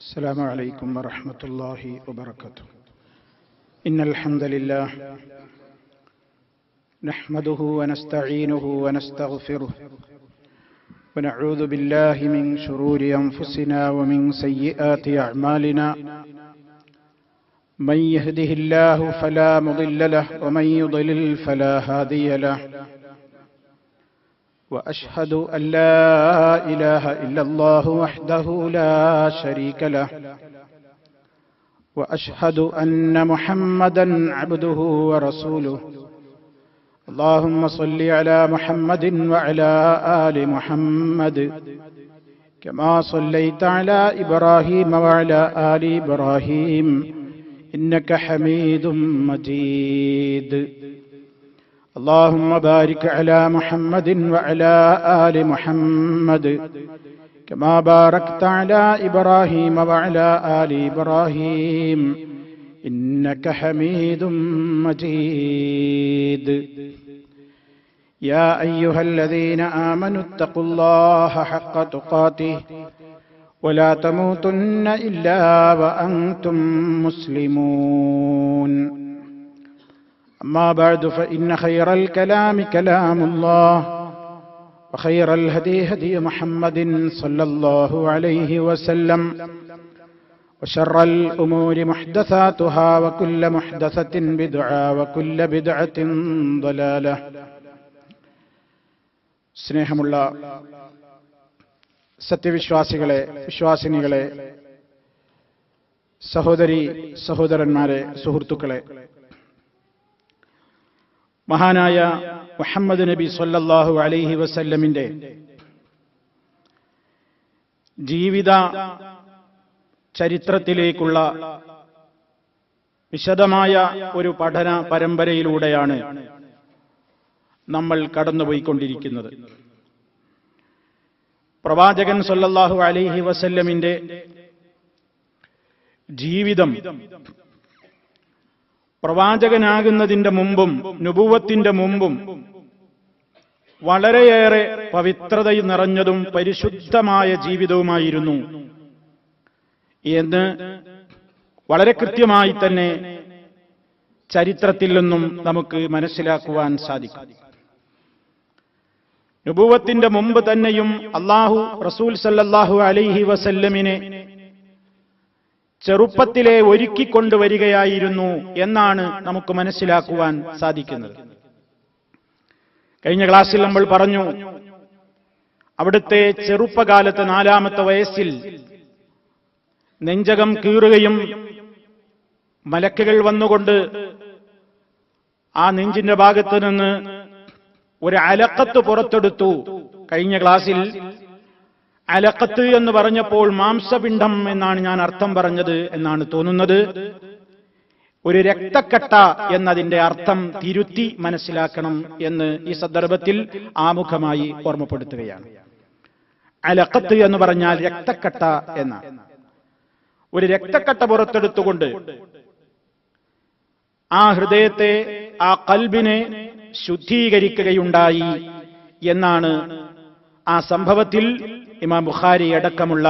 السلام عليكم ورحمة الله وبركاته. إن الحمد لله نحمده ونستعينه ونستغفره ونعوذ بالله من شرور أنفسنا ومن سيئات أعمالنا. من يهده الله فلا مضل له ومن يضلل فلا هادي له. وأشهد أن لا إله إلا الله وحده لا شريك له. وأشهد أن محمدا عبده ورسوله. اللهم صل على محمد وعلى آل محمد كما صليت على إبراهيم وعلى آل إبراهيم إنك حميد مجيد. اللهم بارك على محمد وعلى آل محمد كما باركت على إبراهيم وعلى آل إبراهيم إنك حميد مجيد. يا أيها الذين آمنوا اتقوا الله حق تقاته ولا تموتن إلا وأنتم مسلمون. أما بعد فإن خير الكلام كلام الله وخير الهدي هدي محمد صلى الله عليه وسلم وشر الأمور محدثاتها وكل محدثة بدعة وكل بدعة ضلالة. സ്നേഹമുള്ള സത്യവിശ്വാസികളെ, വിശ്വാസിനികളെ, സഹോദരി സഹോദരന്മാരെ, സുഹൃത്തുക്കളെ, മഹാനായ മുഹമ്മദ് നബി സല്ലല്ലാഹു അലൈഹി വസല്ലമിന്റെ ജീവിത ചരിത്രത്തിലേക്കുള്ള വിശദമായ ഒരു പഠന പരമ്പരയിലൂടെയാണ് നമ്മൾ കടന്നുപോയിക്കൊണ്ടിരിക്കുന്നത്. പ്രവാചകൻ സല്ലല്ലാഹു അലൈഹി വസല്ലമിന്റെ ജീവിതം പ്രവാചകനാകുന്നതിന്റെ മുമ്പും നുബുവത്തിന്റെ മുമ്പും വളരെയേറെ പവിത്രത നിറഞ്ഞതും പരിശുദ്ധമായ ജീവിതവുമായിരുന്നു എന്ന് വളരെ കൃത്യമായി തന്നെ ചരിത്രത്തിൽ നിന്നും നമുക്ക് മനസ്സിലാക്കുവാൻ സാധിക്കും. നുബുവത്തിന്റെ മുമ്പ് തന്നെയും അല്ലാഹു റസൂൽ സല്ലല്ലാഹു അലൈഹി വസല്ലമിനെ ചെറുപ്പത്തിലെ ഒരുക്കിക്കൊണ്ടുവരികയായിരുന്നു എന്നാണ് നമുക്ക് മനസ്സിലാക്കുവാൻ സാധിക്കുന്നത്. കഴിഞ്ഞ ക്ലാസ്സിൽ നമ്മൾ പറഞ്ഞു, അവിടുത്തെ ചെറുപ്പകാലത്ത് 4-ാമത്തെ വയസ്സിൽ നെഞ്ചകം കീറുകയും മലക്കുകൾ വന്നുകൊണ്ട് ആ നെഞ്ചിന്റെ ഭാഗത്ത് നിന്ന് ഒരു അലക്കത്ത് പുറത്തെടുത്തു. കഴിഞ്ഞ ക്ലാസ്സിൽ അലക്കത്ത് എന്ന് പറഞ്ഞപ്പോൾ മാംസപിണ്ഡം എന്നാണ് ഞാൻ അർത്ഥം പറഞ്ഞത് എന്നാണ് തോന്നുന്നത്. ഒരു രക്തക്കട്ട എന്നതിന്റെ അർത്ഥം തിരുത്തി മനസ്സിലാക്കണം എന്ന് ഈ സന്ദർഭത്തിൽ ആമുഖമായി ഓർമ്മപ്പെടുത്തുകയാണ്. അലക്കത്ത് എന്ന് പറഞ്ഞാൽ രക്തക്കട്ട എന്നാണ്. ഒരു രക്തക്കട്ട പുറത്തെടുത്തുകൊണ്ട് ആ ഹൃദയത്തെ, ആ ഖൽബിനെ ശുദ്ധീകരിക്കുകയുണ്ടായി എന്നാണ് ആ സംഭവത്തിൽ ഇമാം ബുഖാരി അടക്കമുള്ള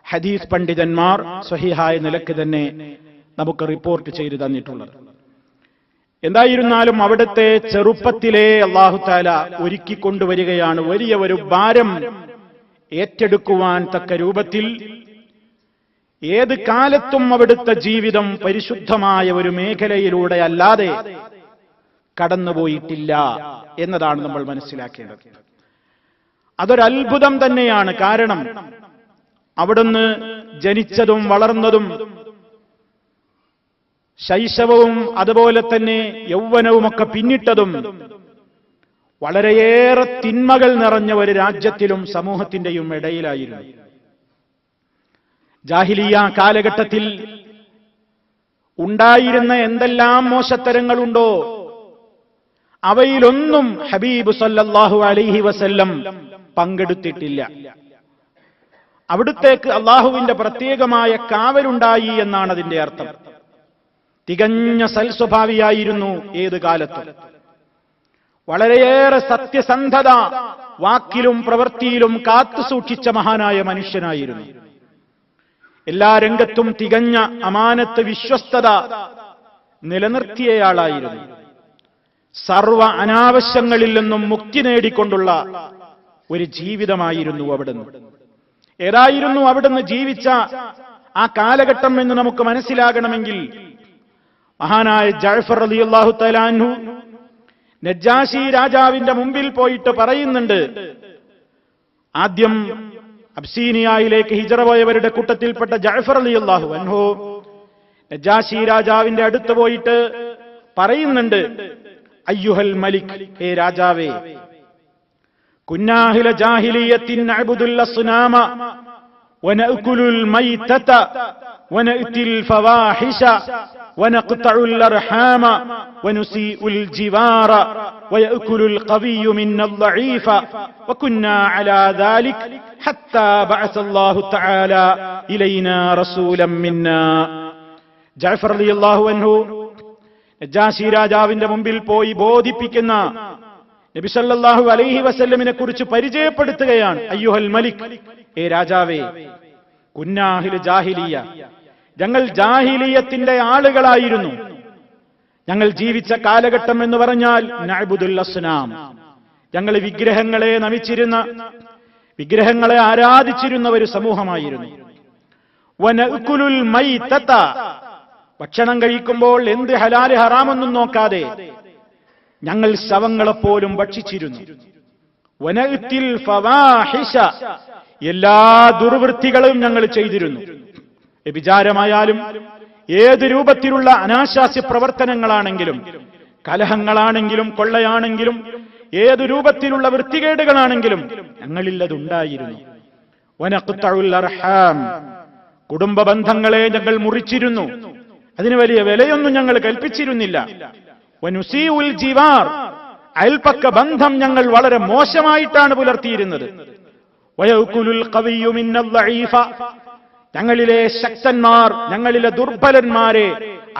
ഹദീസ് പണ്ഡിതന്മാർ സ്വഹീഹായ നിലയ്ക്ക് തന്നെ നമുക്ക് റിപ്പോർട്ട് ചെയ്തു തന്നിട്ടുള്ളത്. എന്തായിരുന്നാലും അവിടുത്തെ ചെറുപ്പത്തിലെ അല്ലാഹു തആല ഒരുക്കിക്കൊണ്ടുവരികയാണ്. വലിയ ഒരു ഭാരം ഏറ്റെടുക്കുവാൻ തക്ക രൂപത്തിൽ ഏത് കാലത്തും അവിടുത്തെ ജീവിതം പരിശുദ്ധമായ ഒരു മേഖലയിലൂടെ അല്ലാതെ കടന്നുപോയിട്ടില്ല എന്നതാണ് നമ്മൾ മനസ്സിലാക്കേണ്ടത്. അതൊരത്ഭുതം തന്നെയാണ്. കാരണം അവിടുന്ന് ജനിച്ചതും വളർന്നതും ശൈശവവും അതുപോലെ തന്നെ യൗവനവുമൊക്കെ പിന്നിട്ടതും വളരെയേറെ തിന്മകൾ നിറഞ്ഞ ഒരു രാജ്യത്തിലും സമൂഹത്തിന്റെയും ഇടയിലായിരുന്നു. ജാഹിലിയ്യ കാലഘട്ടത്തിൽ ഉണ്ടായിരുന്ന എന്തെല്ലാം മോശത്തരങ്ങളുണ്ടോ അവയിലൊന്നും ഹബീബ് സല്ലല്ലാഹു അലൈഹി വസല്ലം പങ്കെടുത്തിട്ടില്ല. അവിടുത്തേക്ക് അള്ളാഹുവിന്റെ പ്രത്യേകമായ കാവലുണ്ടായി എന്നാണ് അതിന്റെ അർത്ഥം. തികഞ്ഞ സൽസ്വഭാവിയായിരുന്നു ഏത് കാലത്തും. വളരെയേറെ സത്യസന്ധത വാക്കിലും പ്രവൃത്തിയിലും കാത്തുസൂക്ഷിച്ച മഹാനായ മനുഷ്യനായിരുന്നു. എല്ലാ രംഗത്തും തികഞ്ഞ അമാനത്ത്, വിശ്വസ്തത നിലനിർത്തിയയാളായിരുന്നു. സർവ അനാവശ്യങ്ങളിൽ നിന്നും മുക്തി നേടിക്കൊണ്ടുള്ള ഒരു ജീവിതമായിരുന്നു അവിടുന്ന്. ഏതായിരുന്നു അവിടുന്ന് ജീവിച്ച ആ കാലഘട്ടം എന്ന് നമുക്ക് മനസ്സിലാകണമെങ്കിൽ മഹാനായ ജഅഫർ റളിയല്ലാഹു തആല അൻഹു നജ്ജാശി രാജാവിന്റെ മുമ്പിൽ പോയിട്ട് പറയുന്നുണ്ട്. ആദ്യം അബ്സീനിയയിലേക്ക് ഹിജറ പോയവരുടെ കൂട്ടത്തിൽപ്പെട്ട ജഅഫർ റളിയല്ലാഹു അൻഹു നജ്ജാശി രാജാവിന്റെ അടുത്ത് പോയിട്ട് പറയുന്നുണ്ട്, അയ്യുഹൽ മലിക്, ഹേ രാജാവേ, കുന്നാഹില ജാഹിലിയത്തിൻ നഅബുദുൽ അസ്നാമ വനഅകുലുൽ മൈതത വനഅതിൽ ഫവാഹിശ വനഖതഉൽ അർഹാമ വനുസീഉൽ ജിവാറ വയഅകുലുൽ ഖവിയ്യു മിന്നൽ ളഈഫ വകുന്നാ അലാ ദാലിക ഹത്താ ബഅസല്ലാഹു തആല ഇലൈനാ റസൂലൻ മിന്നാ. ജഅഫർ റളിയല്ലാഹു അൻഹു നജ്ജാശി രാജാവിന്റെ മുമ്പിൽ പോയി ബോധിപ്പിക്കുന്ന നബി സല്ലല്ലാഹു അലൈഹി വസല്ലമിനെ കുറിച്ച് പരിചയപ്പെടുത്തുകയാണ്. അയ്യുഹൽ മലിക്, ഏ രാജാവേ, കുന്നാഹിൽ ജാഹിലിയ, ഞങ്ങൾ ജാഹിലിയത്തിന്റെ ആളുകളായിരുന്നു. ഞങ്ങൾ ജീവിച്ച കാലഘട്ടം എന്ന് പറഞ്ഞാൽ നഅബുദുൽ അസ്നാം, ഞങ്ങൾ വിഗ്രഹങ്ങളെ നമിച്ചിരുന്ന, വിഗ്രഹങ്ങളെ ആരാധിച്ചിരുന്ന ഒരു സമൂഹമായിരുന്നു. വനഅകുലുൽ മൈതത, ഭക്ഷണം കഴിക്കുമ്പോൾ എന്ത് ഹലാല് ഹറാമൊന്നും നോക്കാതെ ഞങ്ങൾ ശവങ്ങളെപ്പോലും ഭക്ഷിച്ചിരുന്നു. വനഅതിൽ ഫവാഹിശ, എല്ലാ ദുർവൃത്തികളും ഞങ്ങൾ ചെയ്തിരുന്നു. വ്യഭിചാരമായാലും ഏത് രൂപത്തിലുള്ള അനാശാസ്യ പ്രവർത്തനങ്ങളാണെങ്കിലും, കലഹങ്ങളാണെങ്കിലും കൊള്ളയാണെങ്കിലും ഏത് രൂപത്തിലുള്ള വൃത്തികേടുകളാണെങ്കിലും ഞങ്ങളിൽ അതുണ്ടായിരുന്നു. വനഖതഉൽ അർഹാം, കുടുംബ ബന്ധങ്ങളെ ഞങ്ങൾ മുറിച്ചിരുന്നു. അതിന് വലിയ വിലയൊന്നും ഞങ്ങൾ കൽപ്പിച്ചിരുന്നില്ല. വനുസീഉൽ ജിവാർ, അയൽപക്ക ബന്ധം ഞങ്ങൾ വളരെ മോശമായിട്ടാണ് പുലർത്തിയിരുന്നത്. വയഅകുലുൽ ഖവിയ്യു മിന്നൽ ളഈഫ, ഞങ്ങളിലെ ശക്തന്മാർ ഞങ്ങളിലെ ദുർബലന്മാരെ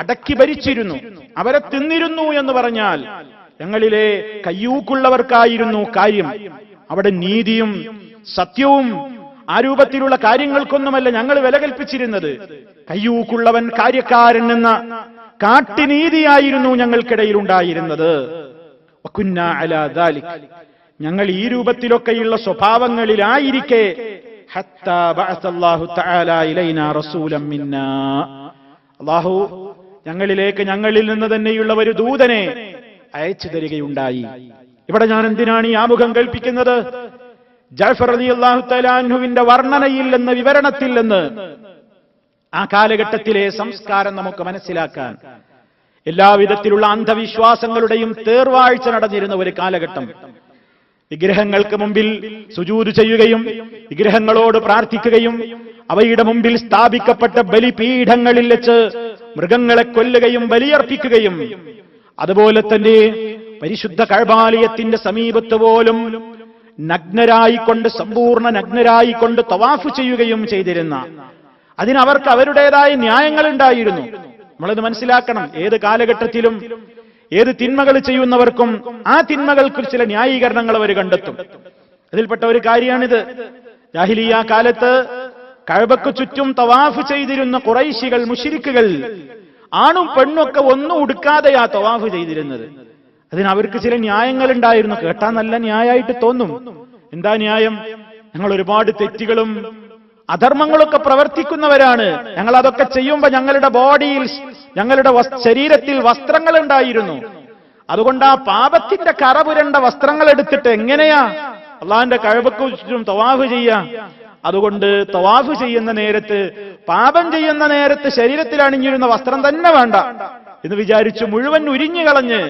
അടക്കി ഭരിച്ചിരുന്നു, അവരെ തിന്നിരുന്നു എന്ന് പറഞ്ഞാൽ ഞങ്ങളിലെ കയ്യൂക്കുള്ളവർക്കായിരുന്നു കാര്യം. അവിടെ നീതിയും സത്യവും ആ രൂപത്തിലുള്ള കാര്യങ്ങൾക്കൊന്നുമല്ല ഞങ്ങൾ വില കൽപ്പിച്ചിരുന്നത്. കയ്യൂക്കുള്ളവൻ കാര്യക്കാരൻ എന്ന കാട്ടുനീതിയായിരുന്നു ഞങ്ങൾക്കിടയിൽ ഉണ്ടായിരുന്നത്. വകുന്നാ അലാ ദാലിക്, ഞങ്ങൾ ഈ രൂപത്തിലൊക്കെയുള്ള സ്വഭാവങ്ങളിലായിരിക്കെ ഹത്താ ബഅസല്ലാഹു തആല ഇലൈനാ റസൂലൻ മിന്നാ, അല്ലാഹു ഞങ്ങളിലേക്ക് ഞങ്ങളിൽ നിന്ന് തന്നെയുള്ള ഒരു ദൂതനെ അയച്ചു തരികയുണ്ടായി. ഇവിടെ ഞാൻ എന്തിനാണ് ഈ ആമുഖം കൽപ്പിക്കുന്നത്? ജഅഫർ റളിയല്ലാഹു തആല അൻഹുവിന്റെ വർണ്ണനയിൽ നിന്ന്, വിവരണത്തിൽ നിന്ന് ആ കാലഘട്ടത്തിലെ സംസ്കാരം നമുക്ക് മനസ്സിലാക്കാൻ, എല്ലാവിധത്തിലുള്ള അന്ധവിശ്വാസങ്ങളുടെയും തേർവാഴ്ച നടന്നിരുന്ന ഒരു കാലഘട്ടം. വിഗ്രഹങ്ങൾക്ക് മുമ്പിൽ സുജൂദ് ചെയ്യുകയും വിഗ്രഹങ്ങളോട് പ്രാർത്ഥിക്കുകയും അവയുടെ മുമ്പിൽ സ്ഥാപിക്കപ്പെട്ട ബലിപീഠങ്ങളിൽ വെച്ച് മൃഗങ്ങളെ കൊല്ലുകയും ബലിയർപ്പിക്കുകയും, അതുപോലെ തന്നെ പരിശുദ്ധ കഅബാലയത്തിന്റെ സമീപത്ത് പോലും നഗ്നരായിക്കൊണ്ട്, സമ്പൂർണ്ണ നഗ്നരായിക്കൊണ്ട് തവാഫ് ചെയ്യുകയും ചെയ്തിരുന്ന, അതിനവർക്ക് അവരുടേതായ ന്യായങ്ങൾ ഉണ്ടായിരുന്നു. നമ്മളത് മനസ്സിലാക്കണം. ഏത് കാലഘട്ടത്തിലും ഏത് തിന്മകൾ ചെയ്യുന്നവർക്കും ആ തിന്മകൾക്ക് ചില ന്യായീകരണങ്ങൾ അവർ കണ്ടെത്തും. അതിൽപ്പെട്ട ഒരു കാര്യമാണിത്. ജാഹിലിയ കാലത്ത് കഅബക്ക് ചുറ്റും തവാഫ് ചെയ്തിരുന്ന ഖുറൈശികൾ, മുശ്രിക്കുകൾ, ആണും പെണ്ണൊക്കെ ഒന്നും ഉടുക്കാതെയാ തവാഫ് ചെയ്തിരുന്നത്. അതിനവർക്ക് ചില ന്യായങ്ങൾ ഉണ്ടായിരുന്നു. കേട്ടാ നല്ല ന്യായമായിട്ട് തോന്നും. എന്താ ന്യായം? ഞങ്ങൾ ഒരുപാട് തെറ്റുകളും അധർമ്മങ്ങളൊക്കെ പ്രവർത്തിക്കുന്നവരാണ്. ഞങ്ങൾ അതൊക്കെ ചെയ്യുമ്പോൾ ഞങ്ങളുടെ ബോഡിയിൽ, ഞങ്ങളുടെ ശരീരത്തിൽ വസ്ത്രങ്ങൾ ഉണ്ടായിരുന്നു. അതുകൊണ്ട് ആ പാപത്തിന്റെ കറ പുരണ്ട വസ്ത്രങ്ങൾ എടുത്തിട്ട് എങ്ങനെയാ അള്ളാഹിന്റെ കഅബക്ക് ചുറ്റും തവാഫ് ചെയ്യാ? അതുകൊണ്ട് തവാഫ് ചെയ്യുന്ന നേരത്ത്, പാപം ചെയ്യുന്ന നേരത്ത് ശരീരത്തിൽ അണിഞ്ഞിരുന്ന വസ്ത്രം തന്നെ വേണ്ട എന്ന് വിചാരിച്ചു മുഴുവൻ ഉരിഞ്ഞു കളഞ്ഞ്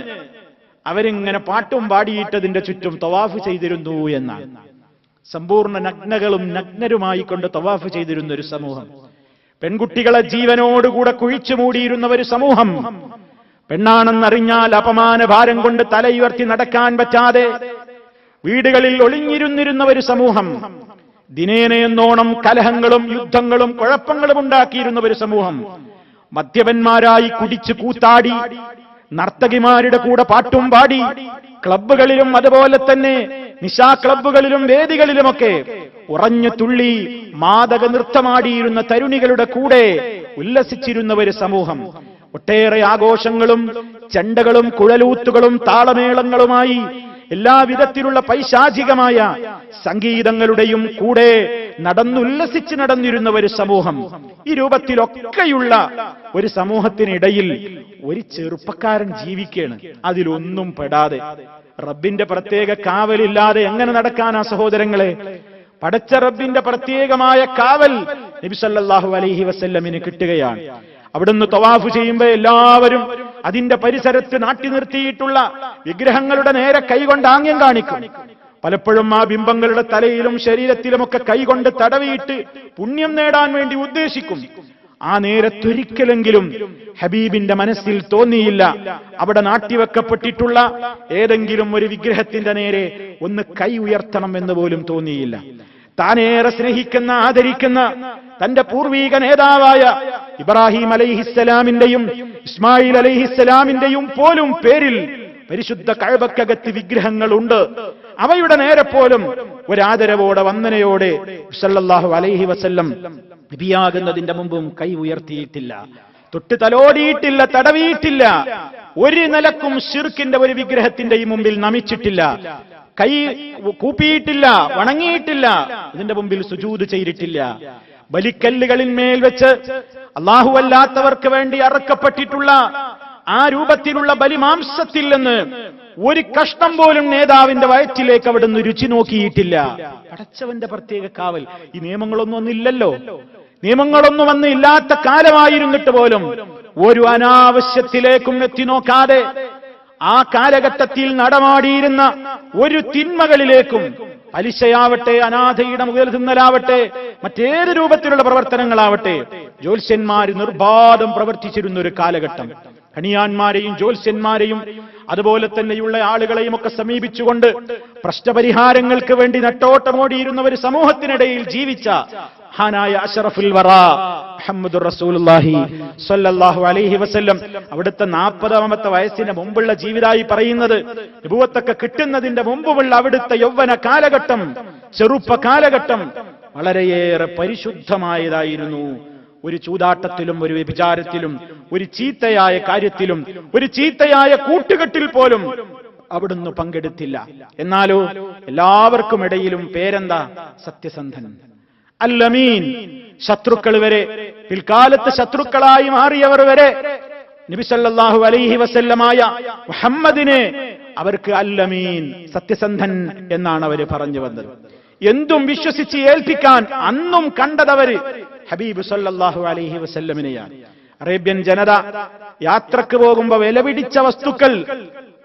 അവരിങ്ങനെ പാട്ടും പാടിയിട്ടതിന്റെ ചുറ്റും തവാഫ് ചെയ്തിരുന്നു എന്നാണ്. സമ്പൂർണ്ണ നഗ്നകളും നഗ്നരുമായി കൊണ്ട് തവാഫ് ചെയ്തിരുന്ന ഒരു സമൂഹം. പെൺകുട്ടികളെ ജീവനോടുകൂടെ കുഴിച്ചു മൂടിയിരുന്ന ഒരു സമൂഹം. പെണ്ണാണെന്നറിഞ്ഞാൽ അപമാന ഭാരം കൊണ്ട് തലയുയർത്തി നടക്കാൻ പറ്റാതെ വീടുകളിൽ ഒളിഞ്ഞിരുന്നിരുന്ന ഒരു സമൂഹം. ദിനേനയെന്നോണം കലഹങ്ങളും യുദ്ധങ്ങളും കുഴപ്പങ്ങളും ഉണ്ടാക്കിയിരുന്ന ഒരു സമൂഹം. മദ്യപന്മാരായി കുടിച്ചു കൂത്താടി, നർത്തകിമാരുടെ കൂടെ പാട്ടും പാടി, ക്ലബ്ബുകളിലും അതുപോലെ തന്നെ നിശാ ക്ലബ്ബുകളിലും വേദികളിലുമൊക്കെ ഉറഞ്ഞു തുള്ളി മാദക നൃത്തമാടിയിരുന്ന തരുണികളുടെ കൂടെ ഉല്ലസിച്ചിരുന്ന ഒരു സമൂഹം. ഒട്ടേറെ ആഘോഷങ്ങളും ചെണ്ടകളും കുഴലൂത്തുകളും താളമേളങ്ങളുമായി എല്ലാവിധത്തിലുള്ള പൈശാചികമായ സംഗീതങ്ങളുടെയും കൂടെ നടന്നുല്ലസിച്ച് നടന്നിരുന്ന ഒരു സമൂഹം. ഈ രൂപത്തിലൊക്കെയുള്ള ഒരു സമൂഹത്തിനിടയിൽ ഒരു ചെറുപ്പക്കാരൻ ജീവിക്കുകയാണ്, അതിലൊന്നും പെടാതെ. റബ്ബിന്റെ പ്രത്യേക കാവലില്ലാതെ എങ്ങനെ നടക്കാനാ സഹോദരങ്ങളെ? പടച്ച റബ്ബിന്റെ പ്രത്യേകമായ കാവൽ നബി സല്ലല്ലാഹു അലൈഹി വസല്ലമിന് കിട്ടുകയാണ്. അവിടുന്ന് തവാഫ് ചെയ്യുമ്പോൾ എല്ലാവരും അതിന്റെ പരിസരത്ത് നാട്ടി നിർത്തിയിട്ടുള്ള വിഗ്രഹങ്ങളുടെ നേരെ കൈകൊണ്ട് ആംഗ്യം കാണിക്കും. പലപ്പോഴും ആ ബിംബങ്ങളുടെ തലയിലും ശരീരത്തിലുമൊക്കെ കൈകൊണ്ട് തടവിയിട്ട് പുണ്യം നേടാൻ വേണ്ടി ഉദ്ദേശിക്കും. ആ നേരത്തൊരിക്കലെങ്കിലും ഹബീബിന്റെ മനസ്സിൽ തോന്നിയില്ല അവിടെ നാട്ടിവെക്കപ്പെട്ടിട്ടുള്ള ഏതെങ്കിലും ഒരു വിഗ്രഹത്തിന്റെ നേരെ ഒന്ന് കൈ ഉയർത്തണം എന്ന് പോലും തോന്നിയില്ല. താനേറെ സ്നേഹിക്കുന്ന ആദരിക്കുന്ന തന്റെ പൂർവീക നേതാവായ ഇബ്രാഹിം അലൈഹിസ്സലാമിന്റെയും ഇസ്മായിൽ അലൈഹിസ്സലാമിന്റെയും പോലും പേരിൽ പരിശുദ്ധ കഅബക്കകത്ത് വിഗ്രഹങ്ങളുണ്ട്. അവയുടെ നേരെ പോലും ഒരാദരവോടെ വന്ദനയോടെ സല്ലല്ലാഹു അലൈഹി വസല്ലം നബിയാകുന്നതിന്റെ മുമ്പും കൈ ഉയർത്തിയിട്ടില്ല, തൊട്ട് തലോടിയിട്ടില്ല, തടവിയിട്ടില്ല. ഒരു നിലക്കും ശിർക്കിന്റെ ഒരു വിഗ്രഹത്തിന്റെയും മുമ്പിൽ നമിച്ചിട്ടില്ല, കൈ കൂപ്പിയിട്ടില്ല, വണങ്ങിയിട്ടില്ല, ഇതിന്റെ മുമ്പിൽ സുജൂദ് ചെയ്തിട്ടില്ല. ബലിക്കല്ലുകളിന്മേൽ വെച്ച് അല്ലാഹുവല്ലാത്തവർക്ക് വേണ്ടി അറുക്കപ്പെട്ടിട്ടുള്ള ആ രൂപത്തിലുള്ള ബലിമാംസത്തിൽ നിന്ന് ഒരു കഷ്ണം പോലും നേതാവിന്റെ വയറ്റിലേക്ക് അവിടുന്ന് രുചി നോക്കിയിട്ടില്ല. പടച്ചവന്റെ പ്രത്യേക കാവൽ. ഈ നിയമങ്ങളൊന്നും ഒന്നില്ലല്ലോ, നിയമങ്ങളൊന്നും അന്ന് ഇല്ലാത്ത കാലമായിരുന്നിട്ട് പോലും ഒരു അനാവശ്യത്തിലേക്കും എത്തി നോക്കാതെ ആ കാലഘട്ടത്തിൽ നടമാടിയിരുന്ന ഒരു തിന്മകളിലേക്കും, പലിശയാവട്ടെ, അനാഥയുടെ മുതൽ തിന്നലാവട്ടെ, മറ്റേത് രൂപത്തിലുള്ള പ്രവർത്തനങ്ങളാവട്ടെ, ജ്യോത്സ്യന്മാർ നിർബാധം പ്രവർത്തിച്ചിരുന്ന ഒരു കാലഘട്ടം. കണിയാന്മാരെയും ജ്യോത്സ്യന്മാരെയും അതുപോലെ തന്നെയുള്ള ആളുകളെയും ഒക്കെ സമീപിച്ചുകൊണ്ട് പ്രശ്നപരിഹാരങ്ങൾക്ക് വേണ്ടി നെട്ടോട്ടമോടിയിരുന്ന ഒരു സമൂഹത്തിനിടയിൽ ജീവിച്ച മഹാനായ അഷ്റഫുൽ വറാ മുഹമ്മദുർ റസൂലുള്ളാഹി സ്വല്ലല്ലാഹു അലൈഹി വസല്ലം അവിടുത്തെ 40ാമത്തെ വയസ്സിന് മുമ്പുള്ള ജീവിതമായി പറയുന്നത്, നബുവത്തൊക്കെ കിട്ടുന്നതിന്റെ മുമ്പുള്ള അവിടുത്തെ യൗവന കാലഘട്ടം, ചെറുപ്പ കാലഘട്ടം വളരെയേറെ പരിശുദ്ധമായതായിരുന്നു. ഒരു ചൂതാട്ടത്തിലും ഒരു വ്യഭിചാരത്തിലും ഒരു ചീത്തയായ കാര്യത്തിലും ഒരു ചീത്തയായ കൂട്ടുകെട്ടിൽ പോലും അവിടുന്ന് പങ്കെടുത്തില്ല. എന്നാലോ എല്ലാവർക്കും ഇടയിലും പേരെന്താ? സത്യസന്ധൻ, അൽ-അമീൻ. ശത്രുക്കൾ വരെ, പിൽക്കാലത്ത് ശത്രുക്കളായി മാറിയവർ വരെ നബി സല്ലല്ലാഹു അലൈഹി വസല്ലമായ മുഹമ്മദിനെ അവർക്ക് അൽ-അമീൻ, സത്യസന്ധൻ എന്നാണ് അവർ പറഞ്ഞു വന്നത്. എന്തും വിശ്വസിച്ച് ഏൽപ്പിക്കാൻ അന്നും കണ്ടതവര് ഹബീബ് സല്ലല്ലാഹു അലൈഹി വസല്ലമിനെയാണ്. അറേബ്യൻ ജനത യാത്രക്ക് പോകുമ്പോൾ വിലപിടിച്ച വസ്തുക്കൾ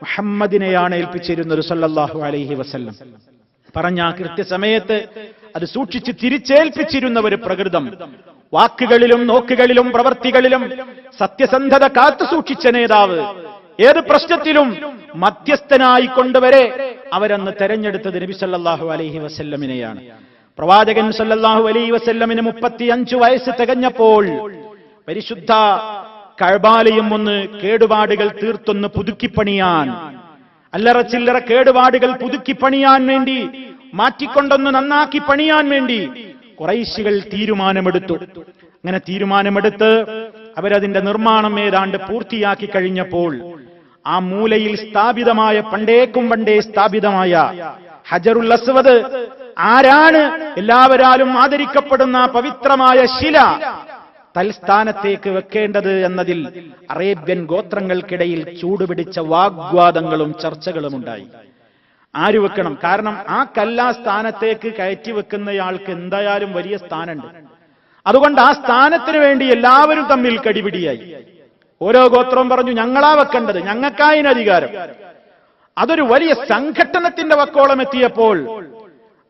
മുഹമ്മദിനെയാണ് ഏൽപ്പിച്ചിരുന്നത് സല്ലല്ലാഹു അലൈഹി വസല്ലം. പറഞ്ഞ കൃത്യസമയത്ത് അത് സൂക്ഷിച്ച് തിരിച്ചേൽപ്പിച്ചിരുന്ന ഒരു പ്രകൃതം. വാക്കുകളിലും നോക്കുകളിലും പ്രവർത്തികളിലും സത്യസന്ധത കാത്തു സൂക്ഷിച്ച നേതാവ്. ഏത് പ്രശ്നത്തിലും മധ്യസ്ഥനായി കൊണ്ടുവരെ അവരന്ന് തെരഞ്ഞെടുത്തത് നബി സല്ലല്ലാഹു അലൈഹി വസല്ലമിനെയാണ്. പ്രവാചകൻ സല്ലല്ലാഹു അലൈഹി വസല്ലമിന് 35 വയസ്സ് തികഞ്ഞപ്പോൾ പരിശുദ്ധ കഅബാലയം ഒന്ന് കേടുപാടുകൾ തീർത്തൊന്ന് പുതുക്കിപ്പണിയാൻ, അല്ലറ ചില്ലറ കേടുപാടുകൾ പുതുക്കിപ്പണിയാൻ വേണ്ടി, മാറ്റിക്കൊണ്ടൊന്ന് നന്നാക്കി പണിയാൻ വേണ്ടി ഖുറൈശികൾ തീരുമാനമെടുത്തു. അങ്ങനെ തീരുമാനമെടുത്ത് അവരതിന്റെ നിർമ്മാണം ഏതാണ്ട് പൂർത്തിയാക്കി കഴിഞ്ഞപ്പോൾ ആ മൂലയിൽ സ്ഥാപിതമായ, പണ്ടേക്കും പണ്ടേ സ്ഥാപിതമായ ഹജറുൽ അസ്വദ്, ആരാണ് എല്ലാവരാലും ആദരിക്കപ്പെടുന്ന പവിത്രമായ ശില തൽസ്ഥാനത്തേക്ക് വെക്കേണ്ടത് എന്നതിൽ അറേബ്യൻ ഗോത്രങ്ങൾക്കിടയിൽ ചൂടുപിടിച്ച വാഗ്വാദങ്ങളും ചർച്ചകളും ഉണ്ടായി. ആര് വെക്കണം? കാരണം ആ കല്ലാ സ്ഥാനത്തേക്ക് കയറ്റി വെക്കുന്നയാൾക്ക് എന്തായാലും വലിയ സ്ഥാനമുണ്ട്. അതുകൊണ്ട് ആ സ്ഥാനത്തിന് വേണ്ടി എല്ലാവരും തമ്മിൽ കടിപിടിയായി. ഓരോ ഗോത്രവും പറഞ്ഞു, ഞങ്ങളാ വെക്കേണ്ടത്, ഞങ്ങൾക്കായിന് അധികാരം. അതൊരു വലിയ സംഘട്ടനത്തിന്റെ വക്കോളം എത്തിയപ്പോൾ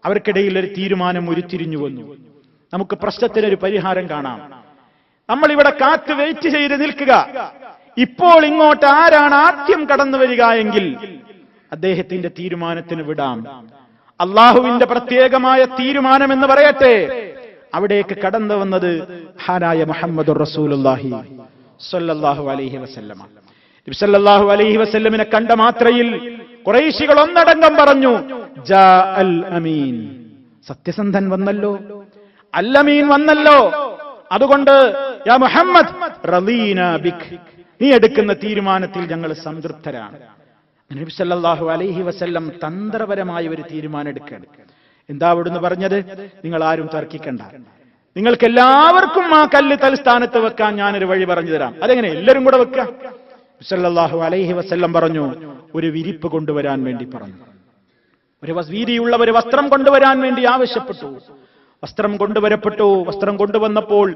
അവർക്കിടയിൽ ഒരു തീരുമാനം ഉരുത്തിരിഞ്ഞു വന്നു. നമുക്ക് പ്രശ്നത്തിനൊരു പരിഹാരം കാണാം. നമ്മൾ ഇവിടെ കാത്ത് വെയിറ്റ് ചെയ്ത് നിൽക്കുക. ഇപ്പോൾ ഇങ്ങോട്ട് ആരാണ് ആദ്യം കടന്നു വരിക എങ്കിൽ അദ്ദേഹത്തിന്റെ തീരുമാനത്തിന് വിടാം. അള്ളാഹുവിന്റെ പ്രത്യേകമായ തീരുമാനം എന്ന് പറയട്ടെ. അവിടേക്ക് കടന്നു വന്നത് മഹാനായ മുഹമ്മദുർ റസൂലുള്ളാഹി സ്വല്ലല്ലാഹു അലൈഹി വസല്ലം. നബി സല്ലല്ലാഹു അലൈഹി വസല്ലമിനെ കണ്ട മാത്രയിൽ ഖുറൈശികൾ ഒന്നടങ്കം പറഞ്ഞു, ജാ അൽ അമീൻ, സത്യസന്ധൻ വന്നല്ലോ, അല്ലമീൻ വന്നല്ലോ. അതുകൊണ്ട് യാ മുഹമ്മദ് റളീന ബിക്, നീ എടുക്കുന്ന തീരുമാനത്തിൽ ഞങ്ങൾ സംതൃപ്തരാണ്. നബി സല്ലല്ലാഹു അലൈഹി വസല്ലം തന്ത്രപരമായ ഒരു തീരുമാനം എടുക്കുകയാണ്. എന്താ അവിടുന്ന് പറഞ്ഞത്? നിങ്ങൾ ആരും തർക്കിക്കണ്ട, നിങ്ങൾക്ക് എല്ലാവർക്കും ആ കല്ല് തൽസ്ഥാനത്ത് വെക്കാൻ ഞാനൊരു വഴി പറഞ്ഞു തരാം. അതെങ്ങനെ എല്ലാവരും കൂടെ വെക്കാം? സല്ലല്ലാഹു അലൈഹി വസല്ലം പറഞ്ഞു, ഒരു വിരിപ്പ് കൊണ്ടുവരാൻ വേണ്ടി പറഞ്ഞു. ഒരു വീതിയുള്ള ഒരു വസ്ത്രം കൊണ്ടുവരാൻ വേണ്ടി ആവശ്യപ്പെട്ടു. വസ്ത്രം കൊണ്ടുവരപ്പെട്ടു. വസ്ത്രം കൊണ്ടുവന്നപ്പോൾ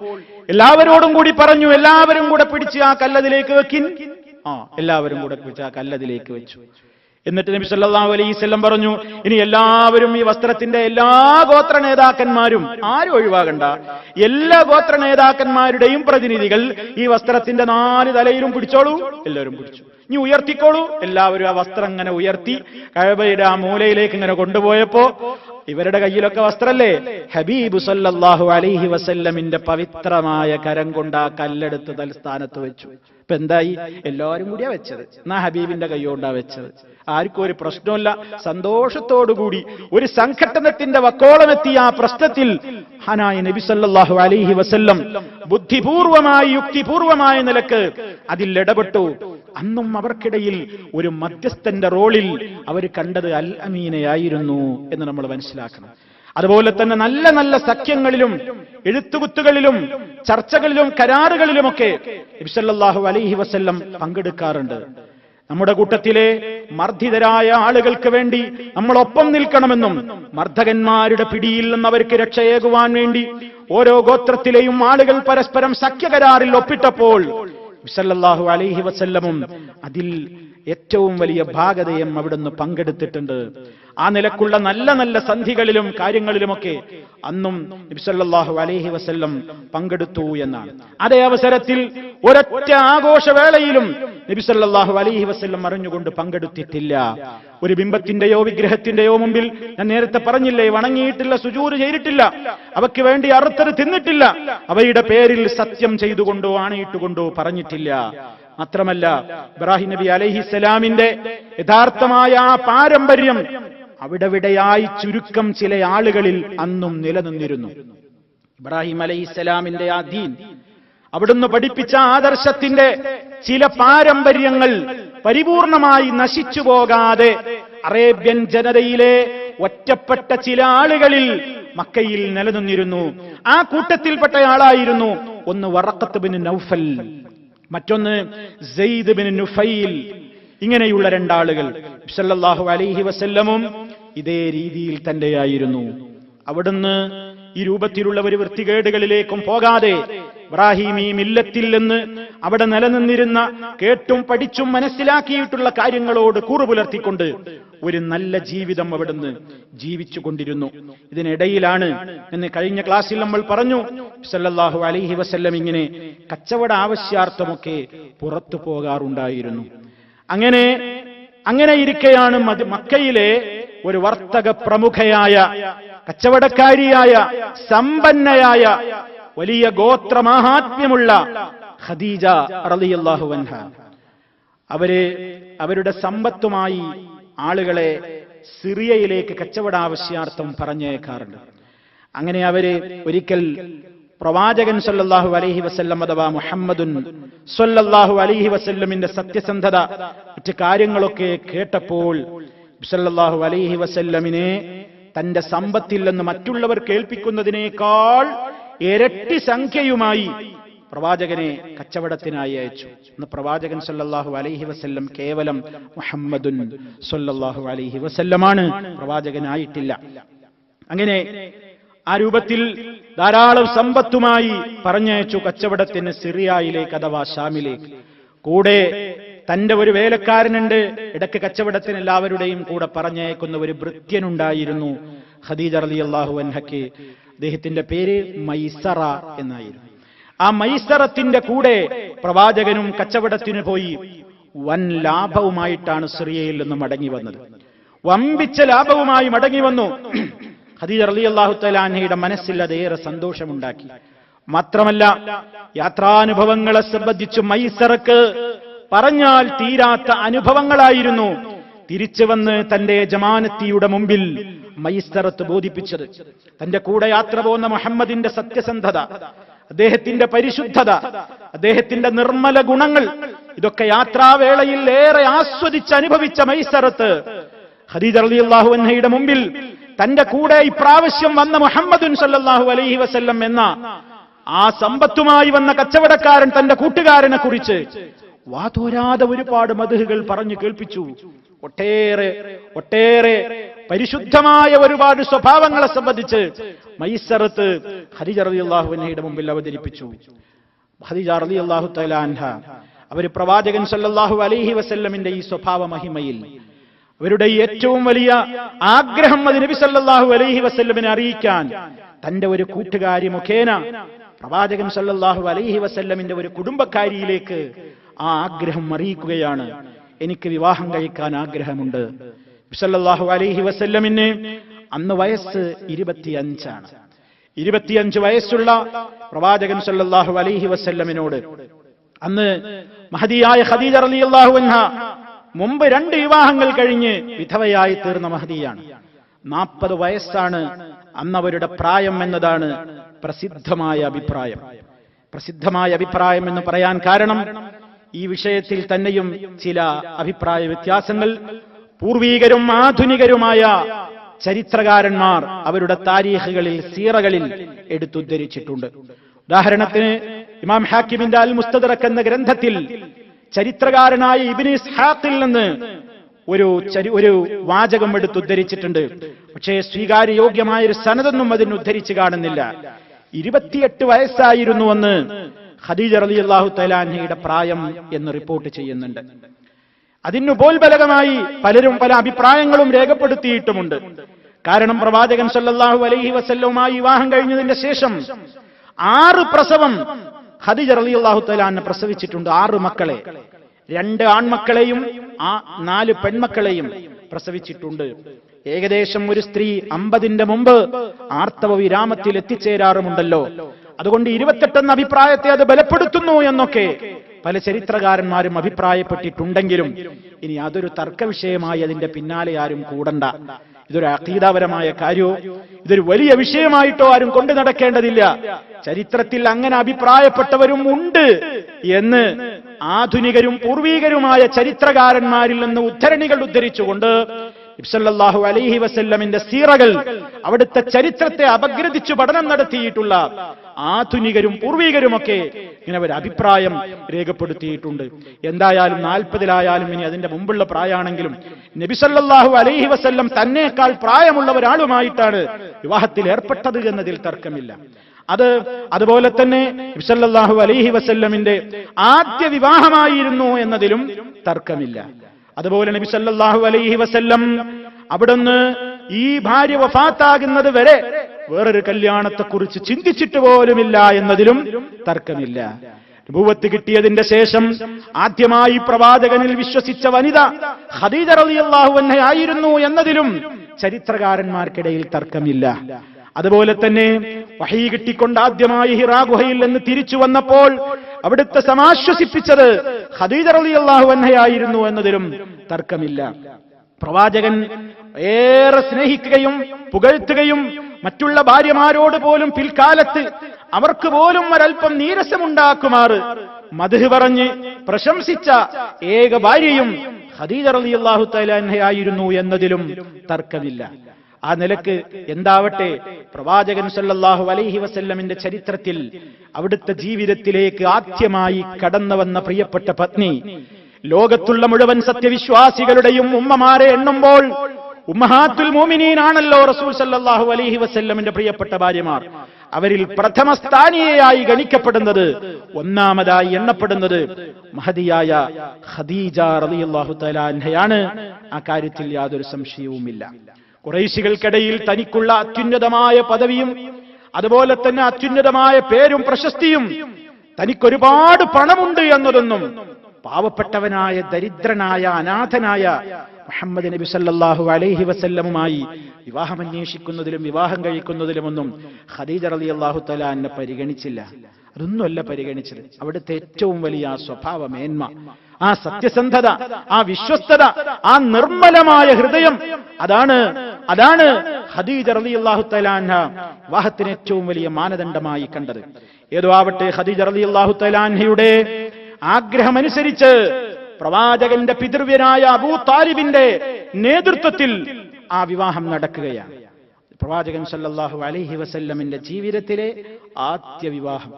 എല്ലാവരോടും കൂടി പറഞ്ഞു, എല്ലാവരും കൂടെ പിടിച്ച് ആ കല്ലതിലേക്ക് വെക്കിൻ. എല്ലാവരും കൂടെ പിടിച്ച് ആ കല്ലതിലേക്ക് വെച്ചു. എന്നിട്ട് നബി സല്ലല്ലാഹു അലൈഹി വസല്ലം പറഞ്ഞു, ഇനി എല്ലാവരും ഈ വസ്ത്രത്തിന്റെ എല്ലാ ഗോത്ര നേതാക്കന്മാരും, ആരും ഒഴിവാകണ്ട, എല്ലാ ഗോത്ര നേതാക്കന്മാരുടെയും പ്രതിനിധികൾ ഈ വസ്ത്രത്തിന്റെ 4 തലയിലും പിടിച്ചോളൂ. എല്ലാവരും പിടിച്ചു. ഇനി ഉയർത്തിക്കോളൂ. എല്ലാവരും ആ വസ്ത്രം ഇങ്ങനെ ഉയർത്തി കഅബയുടെ ആ മൂലയിലേക്ക് ഇങ്ങനെ കൊണ്ടുപോയപ്പോ ഇവരുടെ കയ്യിലൊക്കെ വസ്ത്രല്ലേ, ഹബീബ് സല്ലല്ലാഹു അലൈഹി വസല്ലമിന്റെ പവിത്രമായ കരം കൊണ്ട് ആ കല്ലെടുത്ത് തൽസ്ഥാനത്ത് വെച്ചു. ഇപ്പൊ എന്തായി? എല്ലാവരും കൂടിയാ വെച്ചത്. എന്നാ ഹബീബിന്റെ കൈകൊണ്ടാ വെച്ചത്. ആർക്കും ഒരു പ്രശ്നമില്ല. സന്തോഷത്തോടുകൂടി ഒരു സംഘട്ടനത്തിന്റെ വക്കോളമെത്തിയ ആ പ്രശ്നത്തിൽ ഹനായ നബി സല്ലല്ലാഹു അലൈഹി വസല്ലം ബുദ്ധിപൂർവമായി യുക്തിപൂർവമായ നിലക്ക് അതിൽ ഇടപെട്ടു. അന്നും അവർക്കിടയിൽ ഒരു മധ്യസ്ഥന്റെ റോളിൽ അവർ കണ്ടത് അൽ അമീനയായിരുന്നു എന്ന് നമ്മൾ മനസ്സിലാക്കണം. അതുപോലെ തന്നെ നല്ല നല്ല സഖ്യങ്ങളിലും എഴുത്തുകുത്തുകളിലും ചർച്ചകളിലും കരാറുകളിലുമൊക്കെ നബി സല്ലല്ലാഹു അലൈഹി വസല്ലം പങ്കെടുക്കാറുണ്ട്. നമ്മുടെ കൂട്ടത്തിലെ മർദ്ദിതരായ ആളുകൾക്ക് വേണ്ടി നമ്മളൊപ്പം നിൽക്കണമെന്നും മർദ്ദകന്മാരുടെ പിടിയിൽ നിന്ന് അവർക്ക് രക്ഷയേകുവാൻ വേണ്ടി ഓരോ ഗോത്രത്തിലെയും ആളുകൾ പരസ്പരം സഖ്യകരാറിൽ ഒപ്പിട്ടപ്പോൾ സല്ലല്ലാഹു അലൈഹി വസല്ലമും അതിൽ ഏറ്റവും വലിയ ഭാഗതയും അവിടുന്ന് പങ്കെടുത്തിട്ടുണ്ട്. ആ നിലക്കുള്ള നല്ല നല്ല സന്ധികളിലും കാര്യങ്ങളിലുമൊക്കെ അന്നും നബി സല്ലല്ലാഹു അലൈഹി വസല്ലം പങ്കെടുത്തു എന്നാണ്. അതേ അവസരത്തിൽ ഒരൊറ്റ ആഘോഷവേളയിലും നബി സല്ലല്ലാഹു അലൈഹി വസല്ലം അറിഞ്ഞുകൊണ്ട് പങ്കെടുത്തിട്ടില്ല. ഒരു ബിംബത്തിന്റെയോ വിഗ്രഹത്തിന്റെയോ മുമ്പിൽ, ഞാൻ നേരത്തെ പറഞ്ഞില്ലേ, വണങ്ങിയിട്ടില്ല, സുജൂദ് ചെയ്തിട്ടില്ല, അവയ്ക്ക് വേണ്ടി അറുത്തത് തിന്നിട്ടില്ല, അവയുടെ പേരിൽ സത്യം ചെയ്തുകൊണ്ടോ ആണയിട്ടുകൊണ്ടോ പറഞ്ഞിട്ടില്ല. മാത്രമല്ല ഇബ്രാഹിം നബി അലൈഹിസ്സലാമിന്റെ യഥാർത്ഥമായ ആ പാരമ്പര്യം അവിടെവിടെയായി ചുരുക്കം ചില ആളുകളിൽ അന്നും നിലനിന്നിരുന്നു. ഇബ്രാഹിം അലൈഹിസ്സലാമിന്റെ ആ ദീൻ, അവിടുന്ന് പഠിപ്പിച്ച ആദർശത്തിന്റെ ചില പാരമ്പര്യങ്ങൾ പരിപൂർണമായി നശിച്ചു പോകാതെ അറേബ്യൻ ജനതയിലെ ഒറ്റപ്പെട്ട ചില ആളുകളിൽ മക്കയിൽ നിലനിന്നിരുന്നു. ആ കൂട്ടത്തിൽപ്പെട്ടയാളായിരുന്നു ഒന്ന് വറഖത്ത് ബിൻ നൗഫൽ, മറ്റൊന്ന് സെയ്ദ് ബിൻ നുഫൈൽ. ഇങ്ങനെയുള്ള 2 ആളുകൾ. സല്ലല്ലാഹു അലൈഹി വസല്ലമും ഇതേ രീതിയിൽ തന്നെയായിരുന്നു. അവിടുന്ന് ഈ രൂപത്തിലുള്ള ഒരു വൃത്തികേടുകളിലേക്കും പോകാതെ ഇബ്രാഹിമീ മില്ലത്തിൽ നിന്ന് അവിടെ നിലനിന്നിരുന്ന കേട്ടും പഠിച്ചും മനസ്സിലാക്കിയിട്ടുള്ള കാര്യങ്ങളോട് കൂറുപുലർത്തിക്കൊണ്ട് ഒരു നല്ല ജീവിതം അവിടുന്ന് ജീവിച്ചു കൊണ്ടിരുന്നു. ഇതിനിടയിലാണ് എന്ന് കഴിഞ്ഞ ക്ലാസ്സിൽ നമ്മൾ പറഞ്ഞു, സല്ലല്ലാഹു അലൈഹി വസല്ലം ഇങ്ങനെ കച്ചവട ആവശ്യാർത്ഥമൊക്കെ പുറത്തു പോകാറുണ്ടായിരുന്നു. അങ്ങനെ ഇരിക്കെയാണ് മക്കയിലെ ഒരു വർത്തക പ്രമുഖയായ, കച്ചവടക്കാരിയായ, സമ്പന്നയായ, വലിയ ഗോത്രമാഹാത്മ്യമുള്ള ഖദീജ റളിയല്ലാഹു അൻഹ, അവരുടെ സമ്പത്തുമായി ആളുകളെ സിറിയയിലേക്ക് കച്ചവടാവശ്യാർത്ഥം പറഞ്ഞേക്കാറുണ്ട്. അങ്ങനെ അവര് ഒരിക്കൽ പ്രവാചകൻ സല്ലല്ലാഹു അലൈഹി വസല്ലം അഥവാ മുഹമ്മദുൻ സല്ലല്ലാഹു അലൈഹി വസല്ലമിന്റെ സത്യസന്ധത മറ്റ് കാര്യങ്ങളൊക്കെ കേട്ടപ്പോൾ സല്ലല്ലാഹു അലൈഹി വസല്ലമിനെ തന്റെ സമ്പത്തിൽ നിന്ന് മറ്റുള്ളവർ കേൾപ്പിക്കുന്നതിനേക്കാൾ ഇരട്ടി സംഖ്യയുമായി പ്രവാചകനെ കച്ചവടത്തിനായി അയച്ചു. ഇന്ന് പ്രവാചകൻ സല്ലല്ലാഹു അലൈഹി വസല്ലം കേവലം മുഹമ്മദുൻ സല്ലല്ലാഹു അലൈഹി വസല്ലമാണ്, പ്രവാചകനായിട്ടില്ല. അങ്ങനെ ആ രൂപത്തിൽ ധാരാളം സമ്പത്തുമായി പറഞ്ഞയച്ചു കച്ചവടത്തിന് സിറിയയിലേക്ക് അഥവാ ഷാമിലേക്ക്. കൂടെ തന്റെ ഒരു വേലക്കാരനുണ്ട്, ഇടയ്ക്ക് കച്ചവടത്തിന് എല്ലാവരുടെയും കൂടെ പറഞ്ഞയക്കുന്ന ഒരു ഭൃത്യനുണ്ടായിരുന്നു ഖദീജ റളിയല്ലാഹു അൻഹയ്ക്ക്. അദ്ദേഹത്തിന്റെ പേര് മൈസറ എന്നായിരുന്നു. ആ മൈസറത്തിന്റെ കൂടെ പ്രവാചകനും കച്ചവടത്തിന് പോയി വൻ ലാഭവുമായിട്ടാണ് സിറിയയിൽ നിന്ന് മടങ്ങി വന്നത്. വമ്പിച്ച ലാഭവുമായി മടങ്ങി വന്നു. ഖദീജ റളിയല്ലാഹു തആല അൻഹയുടെ മനസ്സിൽ അതേറെ സന്തോഷമുണ്ടാക്കി. മാത്രമല്ല യാത്രാനുഭവങ്ങളെ സംബന്ധിച്ച് മൈസറക്ക് പറഞ്ഞാൽ തീരാത്ത അനുഭവങ്ങളായിരുന്നു. തിരിച്ചു വന്ന് തന്റെ ജമാനത്തിയുടെ മുമ്പിൽ മൈസറത്ത് ബോധിപ്പിച്ചത്. തന്റെ കൂടെ യാത്ര പോകുന്ന മുഹമ്മദിന്റെ സത്യസന്ധത, അദ്ദേഹത്തിന്റെ പരിശുദ്ധത, അദ്ദേഹത്തിന്റെ നിർമ്മല ഗുണങ്ങൾ, ഇതൊക്കെ യാത്രാവേളയിൽ ഏറെ ആസ്വദിച്ച് അനുഭവിച്ച മൈസറത്ത് ഖദീജ റളിയല്ലാഹു അൻഹയുടെ മുമ്പിൽ തന്റെ കൂടെ ഇപ്രാവശ്യം വന്ന മുഹമ്മദുൻ സല്ലല്ലാഹു അലൈഹി വസല്ലം എന്ന ആ സമ്പത്തുമായി വന്ന കച്ചവടക്കാരൻ തന്റെ കൂട്ടുകാരനെ കുറിച്ച് വാതോരാതെ ഒരുപാട് മദ്ഹുകൾ പറഞ്ഞു കേൾപ്പിച്ചു. ഒട്ടേറെ പരിശുദ്ധമായ ഒരുപാട് സ്വഭാവങ്ങളെ സംബന്ധിച്ച് മൈസറത്ത് ഖദീജ റളിയല്ലാഹു അൻഹയുടെ മുമ്പിൽ അവതരിപ്പിച്ചു. ഖദീജ റളിയല്ലാഹു തആല അൻഹ അവർ പ്രവാചകൻ സല്ലല്ലാഹു അലൈഹി വസല്ലമിന്റെ ഈ സ്വഭാവ മഹിമയിൽ അവരുടെ ഏറ്റവും വലിയ ആഗ്രഹം അത് നബി സല്ലല്ലാഹു അലൈഹി വസല്ലമിനെ അറിയിക്കാൻ തന്റെ ഒരു കൂട്ടുകാരി മുഖേന പ്രവാചകൻ സല്ലല്ലാഹു അലൈഹി വസല്ലമിന്റെ ഒരു കുടുംബക്കാരിയിലേക്ക് ആ ആഗ്രഹം അറിയിക്കുകയാണ്. എനിക്ക് വിവാഹം കഴിക്കാൻ ആഗ്രഹമുണ്ട്. നബി സല്ലല്ലാഹു അലൈഹി വസല്ലമിന് അന്ന് വയസ്സ് 25 25 വയസ്സുള്ള പ്രവാചകൻ സല്ലല്ലാഹു അലൈഹി വസല്ലമിനോട് അന്ന് മഹദിയായ ഖദീജ റളിയല്ലാഹു അൻഹ മുമ്പ് 2 വിവാഹങ്ങൾ കഴിഞ്ഞ് വിധവയായി തീർന്ന മഹദിയാണ്. 40 വയസ്സാണ് അന്ന് അവരുടെ പ്രായം എന്നതാണ് പ്രസിദ്ധമായ അഭിപ്രായം എന്ന് പറയാൻ കാരണം ഈ വിഷയത്തിൽ തന്നെയും ചില അഭിപ്രായ വ്യത്യാസങ്ങൾ പൂർവീകരും ആധുനികരുമായ ചരിത്രകാരന്മാർ അവരുടെ താരീഖുകളിൽ, സീറകളിൽ എടുത്തുദ്ധരിച്ചിട്ടുണ്ട്. ഉദാഹരണത്തിന് ഇമാം ഹാക്കിമിന്റെ അൽ മുസ്തദറക് എന്ന ഗ്രന്ഥത്തിൽ ചരിത്രകാരനായ ഇബ്നു ഇസ്ഹാഖിൽ നിന്ന് ഒരു വാചകം എടുത്തുദ്ധരിച്ചിട്ടുണ്ട്. പക്ഷേ സ്വീകാര്യയോഗ്യമായ ഒരു സനദൊന്നും അതിന് ഉദ്ധരിച്ചു കാണുന്നില്ല. 28 വയസ്സായിരുന്നുവെന്ന് ഖദീജ റളിയല്ലാഹു തആല അൻഹയുടെ പ്രായം എന്ന് റിപ്പോർട്ട് ചെയ്യുന്നുണ്ട്. അതിനു പോൽബലകമായി പലരും പല അഭിപ്രായങ്ങളും രേഖപ്പെടുത്തിയിട്ടുമുണ്ട്. കാരണം പ്രവാചകൻ സല്ലല്ലാഹു അലൈഹി വസല്ലവുമായി വിവാഹം കഴിഞ്ഞതിന്റെ ശേഷം 6 പ്രസവം ഖദീജ റളിയല്ലാഹു തആല അൻഹ പ്രസവിച്ചിട്ടുണ്ട്. 6 മക്കളെ, 2 ആൺമക്കളെയും 4 പെൺമക്കളെയും പ്രസവിച്ചിട്ടുണ്ട്. ഏകദേശം ഒരു സ്ത്രീ 50ന്റെ മുമ്പ് ആർത്തവ വിരാമത്തിൽ എത്തിച്ചേരാറുമുണ്ടല്ലോ. അതുകൊണ്ട് 28 എന്ന അഭിപ്രായത്തെ അത് ബലപ്പെടുത്തുന്നു എന്നൊക്കെ പല ചരിത്രകാരന്മാരും അഭിപ്രായപ്പെട്ടിട്ടുണ്ടെങ്കിലും ഇനി അതൊരു തർക്ക വിഷയമായി അതിന്റെ പിന്നാലെ ആരും കൂടണ്ട. ഇതൊരു അഖീദാപരമായ കാര്യമോ ഇതൊരു വലിയ വിഷയമായിട്ടോ ആരും കൊണ്ടു നടക്കേണ്ടതില്ല. ചരിത്രത്തിൽ അങ്ങനെ അഭിപ്രായപ്പെട്ടവരും ഉണ്ട് എന്ന് ആധുനികരും പൂർവീകരുമായ ചരിത്രകാരന്മാരിൽ നിന്ന് ഉദ്ധരണികൾ ഉദ്ധരിച്ചുകൊണ്ട് നബി സല്ലല്ലാഹു അലൈഹി വസല്ലമിന്റെ സീറകൾ, അവിടുത്തെ ചരിത്രത്തെ അപഗ്രഥിച്ചു പഠനം നടത്തിയിട്ടുള്ള ആധുനികരും പൂർവീകരുമൊക്കെ ഇങ്ങനെ ഒരു അഭിപ്രായം രേഖപ്പെടുത്തിയിട്ടുണ്ട്. എന്തായാലും 40-ലായാലും ഇനി അതിന്റെ മുമ്പുള്ള പ്രായമാണെങ്കിലും നബി സല്ലല്ലാഹു അലൈഹി വസല്ലം തന്നേക്കാൾ പ്രായമുള്ള ഒരാളുമായിട്ടാണ് വിവാഹത്തിൽ ഏർപ്പെട്ടത് എന്നതിൽ തർക്കമില്ല. അതുപോലെ തന്നെ നബി സല്ലല്ലാഹു അലൈഹി വസല്ലമിന്റെ ആദ്യ വിവാഹമായിരുന്നു എന്നതിലും തർക്കമില്ല. അതുപോലെ നബി സല്ലല്ലാഹു അലൈഹി വസല്ലം അവിടുന്ന് ഈ ഭാര്യ വഫാത്താകുന്നത് വരെ വേറൊരു കല്യാണത്തെക്കുറിച്ച് ചിന്തിച്ചിട്ട് പോലുമില്ല എന്നതിലും തർക്കമില്ല. നബുവത്ത് കിട്ടിയതിന്റെ ശേഷം ആദ്യമായി പ്രവാചകനിൽ വിശ്വസിച്ച വനിത ഖദീജ റളിയല്ലാഹു അൻഹ ആയിരുന്നു എന്നതിലും ചരിത്രകാരന്മാർക്കിടയിൽ തർക്കമില്ല. അതുപോലെ തന്നെ വഹീ കിട്ടിക്കൊണ്ട് ആദ്യമായി ഹിറാ ഗുഹയിൽ നിന്ന് തിരിച്ചു വന്നപ്പോൾ അവിടുത്തെ സമാശ്വസിപ്പിച്ചത് ഖദീജ റളിയല്ലാഹു അൻഹയായിരുന്നു എന്നതിലും തർക്കമില്ല. പ്രവാചകൻ ഏറെ സ്നേഹിക്കുകയും പുകഴ്ത്തുകയും മറ്റുള്ള ഭാര്യമാരോട് പോലും പിൽക്കാലത്ത് അവർക്ക് പോലും ഒരൽപ്പം നീരസമുണ്ടാക്കുമാറ് മദ്ഹ് പറഞ്ഞ് പ്രശംസിച്ച ഏക ഭാര്യയും ഖദീജ റളിയല്ലാഹു തആല അൻഹയായിരുന്നു എന്നതിലും തർക്കമില്ല. ആ നിലക്ക് എന്താവട്ടെ, പ്രവാചകൻ സല്ലല്ലാഹു അലൈഹി വസല്ലമിന്റെ ചരിത്രത്തിൽ അവിടുത്തെ ജീവിതത്തിലേക്ക് ആദ്യമായി കടന്നു വന്ന പ്രിയപ്പെട്ട പത്നി, ലോകത്തുള്ള മുഴുവൻ സത്യവിശ്വാസികളുടെയും ഉമ്മമാരെ എണ്ണുമ്പോൾ ഉമ്മഹാത്തുൽ മുഅ്മിനീൻ ആണല്ലോ റസൂൽ സല്ലല്ലാഹു അലൈഹി വസല്ലമിന്റെ പ്രിയപ്പെട്ട ഭാര്യമാർ. അവരിൽ പ്രഥമ സ്ഥാനീയയായി ഗണിക്കപ്പെടുന്നത്, ഒന്നാമതായി എണ്ണപ്പെടുന്നത് മഹദിയായ ഖദീജ റളിയല്ലാഹു തആല അൻഹയാണ്. ആ കാര്യത്തിൽ യാതൊരു സംശയവുമില്ല. ഖുറൈശികൾക്കിടയിൽ തനിക്കുള്ള അത്യുന്നതമായ പദവിയും അതുപോലെ തന്നെ അത്യുന്നതമായ പേരും പ്രശസ്തിയും, തനിക്കൊരുപാട് പണമുണ്ട് എന്നതൊന്നും പാവപ്പെട്ടവനായ ദരിദ്രനായ അനാഥനായ മുഹമ്മദ് നബി സല്ലല്ലാഹു അലൈഹി വസല്ലമുമായി വിവാഹം അന്വേഷിക്കുന്നതിലും വിവാഹം കഴിക്കുന്നതിലുമൊന്നും ഖദീജ റളിയല്ലാഹു തആല അൻഹ പരിഗണിച്ചില്ല. അതൊന്നുമല്ല പരിഗണിച്ചത്. അവിടുത്തെ ഏറ്റവും വലിയ ആ സ്വഭാവ മേന്മ, ആ സത്യസന്ധത, ആ വിശ്വസ്തത, ആ നിർമ്മലമായ ഹൃദയം, അതാണ് ഖദീജ റളിയല്ലാഹു തആല അൻഹ വിവാഹത്തിന് ഏറ്റവും വലിയ മാനദണ്ഡമായി കണ്ടത്. ഏതോ ആവട്ടെ, ഖദീജ റളിയല്ലാഹു തആല അൻഹയുടെ ആഗ്രഹമനുസരിച്ച് പ്രവാചകന്റെ പിതൃവ്യനായ അബൂ താലിബിന്റെ നേതൃത്വത്തിൽ ആ വിവാഹം നടക്കുകയാണ്. പ്രവാചകൻ സല്ലല്ലാഹു അലൈഹി വസല്ലമിന്റെ ജീവിതത്തിലെ ആദ്യ വിവാഹം,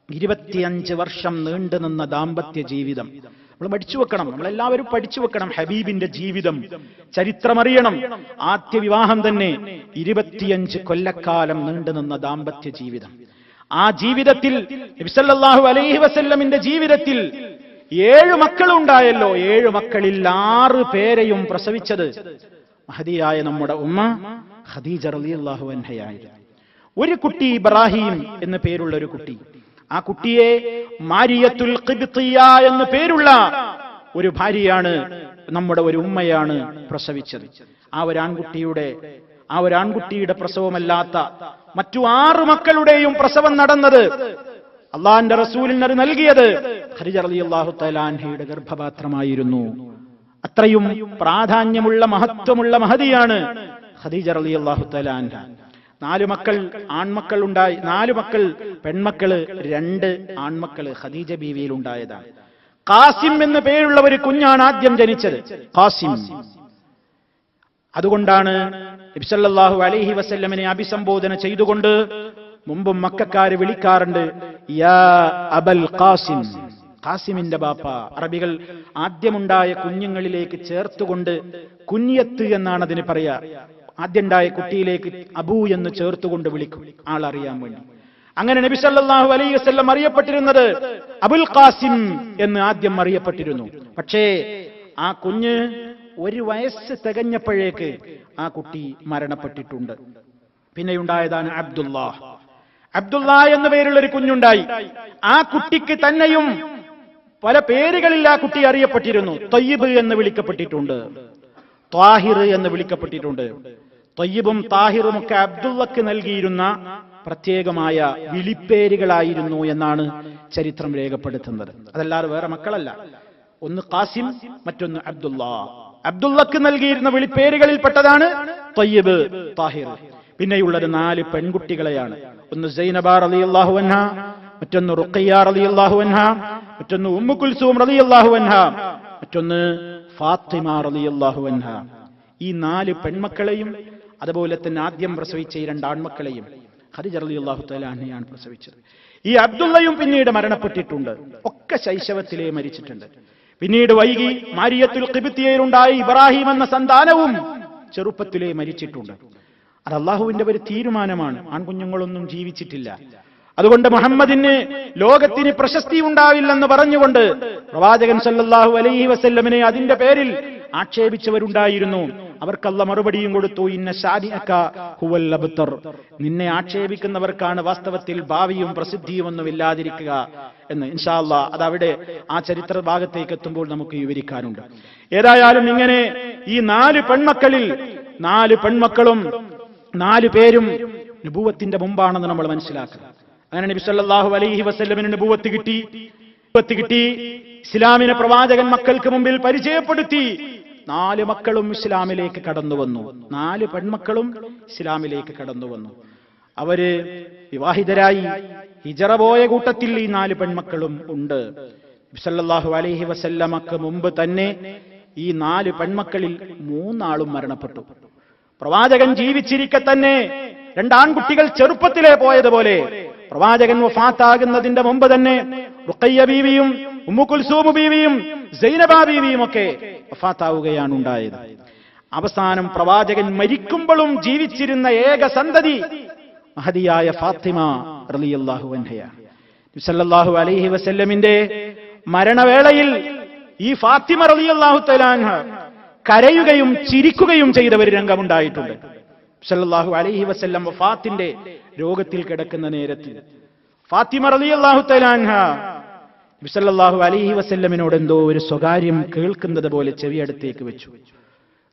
25 വർഷം നീണ്ടുനിന്ന ദാമ്പത്യ ജീവിതം. നമ്മൾ പഠിച്ചു വെക്കണം, നമ്മളെല്ലാവരും പഠിച്ചു വെക്കണം. ഹബീബിന്റെ ജീവിതം, ചരിത്രമറിയണം. ആദ്യ വിവാഹം തന്നെ 25 കൊല്ലക്കാലം നീണ്ടുനിന്ന ദാമ്പത്യ ജീവിതം. ആ ജീവിതത്തിൽ നബി സല്ലല്ലാഹു അലൈഹി വസല്ലമിന്റെ ജീവിതത്തിൽ 7 മക്കളുണ്ടായല്ലോ. 7 മക്കളിൽ 6 പേരെയും പ്രസവിച്ചത് മഹദിയായ നമ്മുടെ ഉമ്മ ഖദീജ റളിയല്ലാഹു അൻഹയായിരുന്നു. ഒരു കുട്ടി ഇബ്രാഹിം എന്ന പേരുള്ള ഒരു കുട്ടി, ആ കുട്ടിയെ മാരിയത്തുൽ ഖിബ്തിയ എന്ന പേരുള്ള ഒരു ഭാര്യയാണ്, നമ്മുടെ ഒരു ഉമ്മയാണ് പ്രസവിച്ചത്. ആ ഒരു ആൺകുട്ടിയുടെ പ്രസവമല്ലാത്ത മറ്റു 6 മക്കളുടെയും പ്രസവം നടന്നത്, അള്ളാന്റെ റസൂലിന് അത് നൽകിയത് ഖദീജ റളിയല്ലാഹു തആല അൻഹയുടെ ഗർഭപാത്രമായിരുന്നു. അത്രയും പ്രാധാന്യമുള്ള മഹത്വമുള്ള മഹദിയാണ് ഖദീജ റളിയല്ലാഹു തആല അൻഹ. 4 മക്കൾ ആൺമക്കൾ ഉണ്ടായി, 4 മക്കൾ പെൺമക്കള്, 2 ആൺമക്കള് ഖദീജ ബീവിയിൽ ഉണ്ടായതാണ്. ഖാസിം എന്ന പേരുള്ള ഒരു കുഞ്ഞാണ് ആദ്യം ജനിച്ചത്, ഖാസിം. അതുകൊണ്ടാണ് നബി സല്ലല്ലാഹു അലൈഹി വസല്ലമിനെ അഭിസംബോധന ചെയ്തുകൊണ്ട് മുമ്പും മക്കക്കാര് വിളിക്കാറുണ്ട്, യാ അബൽ ഖാസിം, ഖാസിമിന്റെ ബാപ്പ. അറബികൾ ആദ്യമുണ്ടായ കുഞ്ഞുങ്ങളിലേക്ക് ചേർത്തുകൊണ്ട് കുഞ്ഞത്ത് എന്നാണ് അതിന് പറയാ. ആദ്യമുണ്ടായ കുട്ടിയിലേക്ക് അബൂ എന്ന് ചേർത്തുകൊണ്ട് വിളിക്കും, ആളറിയാൻ വേണ്ടി. അങ്ങനെ നബി സല്ലല്ലാഹു അലൈഹി വസല്ലം അറിയപ്പെട്ടിരുന്നത് അബുൽ ഖാസിം എന്ന് ആദ്യം അറിയപ്പെട്ടിരുന്നു. പക്ഷേ ആ കുഞ്ഞ് 1 വയസ്സ് തികഞ്ഞപ്പോഴേക്ക് ആ കുട്ടി മരണപ്പെട്ടിട്ടുണ്ട്. പിന്നെയുണ്ടായതാണ് അബ്ദുള്ള എന്ന പേരുള്ള ഒരു കുഞ്ഞുണ്ടായി. ആ കുട്ടിക്ക് തന്നെയും പല പേരുകളിൽ ആ കുട്ടി അറിയപ്പെട്ടിരുന്നു. ത്വയ്യിബ് എന്ന് വിളിക്കപ്പെട്ടിട്ടുണ്ട്, ത്വാഹിർ എന്ന് വിളിക്കപ്പെട്ടിട്ടുണ്ട്. ത്വയ്യിബും താഹിറും ഒക്കെ അബ്ദുള്ളക്ക് നൽകിയിരുന്ന പ്രത്യേകമായ വിളിപ്പേരുകളായിരുന്നു എന്നാണ് ചരിത്രം രേഖപ്പെടുത്തുന്നത്. അതല്ലാതെ വേറെ മക്കളല്ല. ഒന്ന് ഖാസിം, മറ്റൊന്ന് അബ്ദുള്ളക്ക് നൽകിയിരുന്ന വിളിപ്പേരുകളിൽപ്പെട്ടതാണ് ത്വയ്യിബ്, താഹിർ. പിന്നെയുള്ളത് 4 പെൺകുട്ടികളെയാണ്. ഒന്ന് സൈനബ റളിയല്ലാഹു അൻഹ, മറ്റൊന്ന് റുഖയ്യ റളിയല്ലാഹു അൻഹ, മറ്റൊന്ന് ഉമ്മു കുൽസൂം റളിയല്ലാഹു അൻഹ, മറ്റൊന്ന് ഫാത്തിമ റളിയല്ലാഹു അൻഹ. ഈ 4 പെൺമക്കളെയും അതുപോലെ തന്നെ ആദ്യം പ്രസവിച്ച ഈ 2 ആൺമക്കളെയും ഖദീജ റളിയല്ലാഹു തആല അൻഹയാണ് പ്രസവിച്ചത്. ഈ അബ്ദുള്ളയും പിന്നീട് മരണപ്പെട്ടിട്ടുണ്ട്. ഒക്കെ ശൈശവത്തിലേ മരിച്ചിട്ടുണ്ട്. പിന്നീട് വൈകി മാരിയത്തുൽ ഖിബ്തിയയിലുണ്ടായ ഇബ്രാഹിം എന്ന സന്താനവും ചെറുപ്പത്തിലേ മരിച്ചിട്ടുണ്ട്. അത് അള്ളാഹുവിന്റെ ഒരു തീരുമാനമാണ്. ആൺകുഞ്ഞുങ്ങളൊന്നും ജീവിച്ചിട്ടില്ല. അതുകൊണ്ട് മുഹമ്മദിന് ലോകത്തിന് പ്രശസ്തി ഉണ്ടാവില്ലെന്ന് പറഞ്ഞുകൊണ്ട് പ്രവാചകൻ സല്ലല്ലാഹു അലൈഹി വസല്ലമിനെ അതിന്റെ പേരിൽ ആക്ഷേപിച്ചവരുണ്ടായിരുന്നു. അവർക്കല്ല മറുപടിയും കൊടുത്തു, ഇന്ന ശാനിഅക ഹുവൽ അബ്തർ, നിന്നെ ആക്ഷേപിക്കുന്നവർക്കാണ് വാസ്തവത്തിൽ ഭാവിയും പ്രസിദ്ധിയും ഒന്നും ഇല്ലാതിരിക്കുക എന്ന്. ഇൻഷാ അല്ലാഹ് അതവിടെ ആ ചരിത്ര ഭാഗത്തേക്ക് എത്തുമ്പോൾ നമുക്ക് വിവരിക്കാനുണ്ട്. ഏതായാലും ഇങ്ങനെ ഈ 4 പെൺമക്കളിൽ 4 പെൺമക്കളും 4 പേരും നുബുവത്തിന്റെ മുമ്പാണെന്ന് നമ്മൾ മനസ്സിലാക്കണം. അങ്ങനെ നബി സല്ലല്ലാഹു അലൈഹി വസല്ലമിന് നുബുവത്ത് കിട്ടി. ഇസ്ലാമിനെ പ്രവാചകൻ മക്കൾക്ക് മുമ്പിൽ പരിചയപ്പെടുത്തി. 4 മക്കളും ഇസ്ലാമിലേക്ക് കടന്നു വന്നു. 4 പെൺമക്കളും ഇസ്ലാമിലേക്ക് കടന്നു വന്നു. അവര് വിവാഹിതരായി. ഹിജറ പോയ കൂട്ടത്തിൽ ഈ 4 പെൺമക്കളും ഉണ്ട്. നബി സല്ലല്ലാഹു അലൈഹി വസല്ലമക്ക് മുമ്പ് തന്നെ ഈ 4 പെൺമക്കളിൽ 3 ആളും മരണപ്പെട്ടു. പ്രവാചകൻ ജീവിച്ചിരിക്കെ തന്നെ 2 ആൺകുട്ടികൾ ചെറുപ്പത്തിലേ പോയതുപോലെ പ്രവാചകൻ വഫാത്താകുന്നതിന്റെ മുമ്പ് തന്നെ റുഖയ്യ ബീവിയും ഉമ്മു കുൽസൂം ബീവിയും സൈനബ ബീവിയും ഒക്കെ വഫാത്താവുകയാണ് ഉണ്ടായത്. അവസാനം പ്രവാചകൻ മരിക്കുമ്പോഴും ജീവിച്ചിരുന്ന ഏക സന്തതി മഹദിയായ ഫാത്തിമ റളിയല്ലാഹു അൻഹയാണ്. നബി സല്ലല്ലാഹു അലൈഹി വസല്ലമിന്റെ മരണവേളയിൽ ഈ ഫാത്തിമ റളിയല്ലാഹു തആല അൻഹ കരയുകയും ചിരിക്കുകയും ചെയ്ത ഒരു രംഗമുണ്ടായിട്ടുണ്ട്. സല്ലല്ലാഹു അലൈഹി വസല്ലം വഫാത്തിന്റെ രോഗത്തിൽ കിടക്കുന്ന നേരത്തിൽ ഫാത്തിമ റളിയല്ലാഹു തആല അൻഹ നബി സല്ലല്ലാഹു അലൈഹി വസല്ലമിനോട് എന്തോ ഒരു സ്വകാര്യം കേൾക്കുന്നത് പോലെ ചെവി അടുത്തേക്ക് വെച്ചു.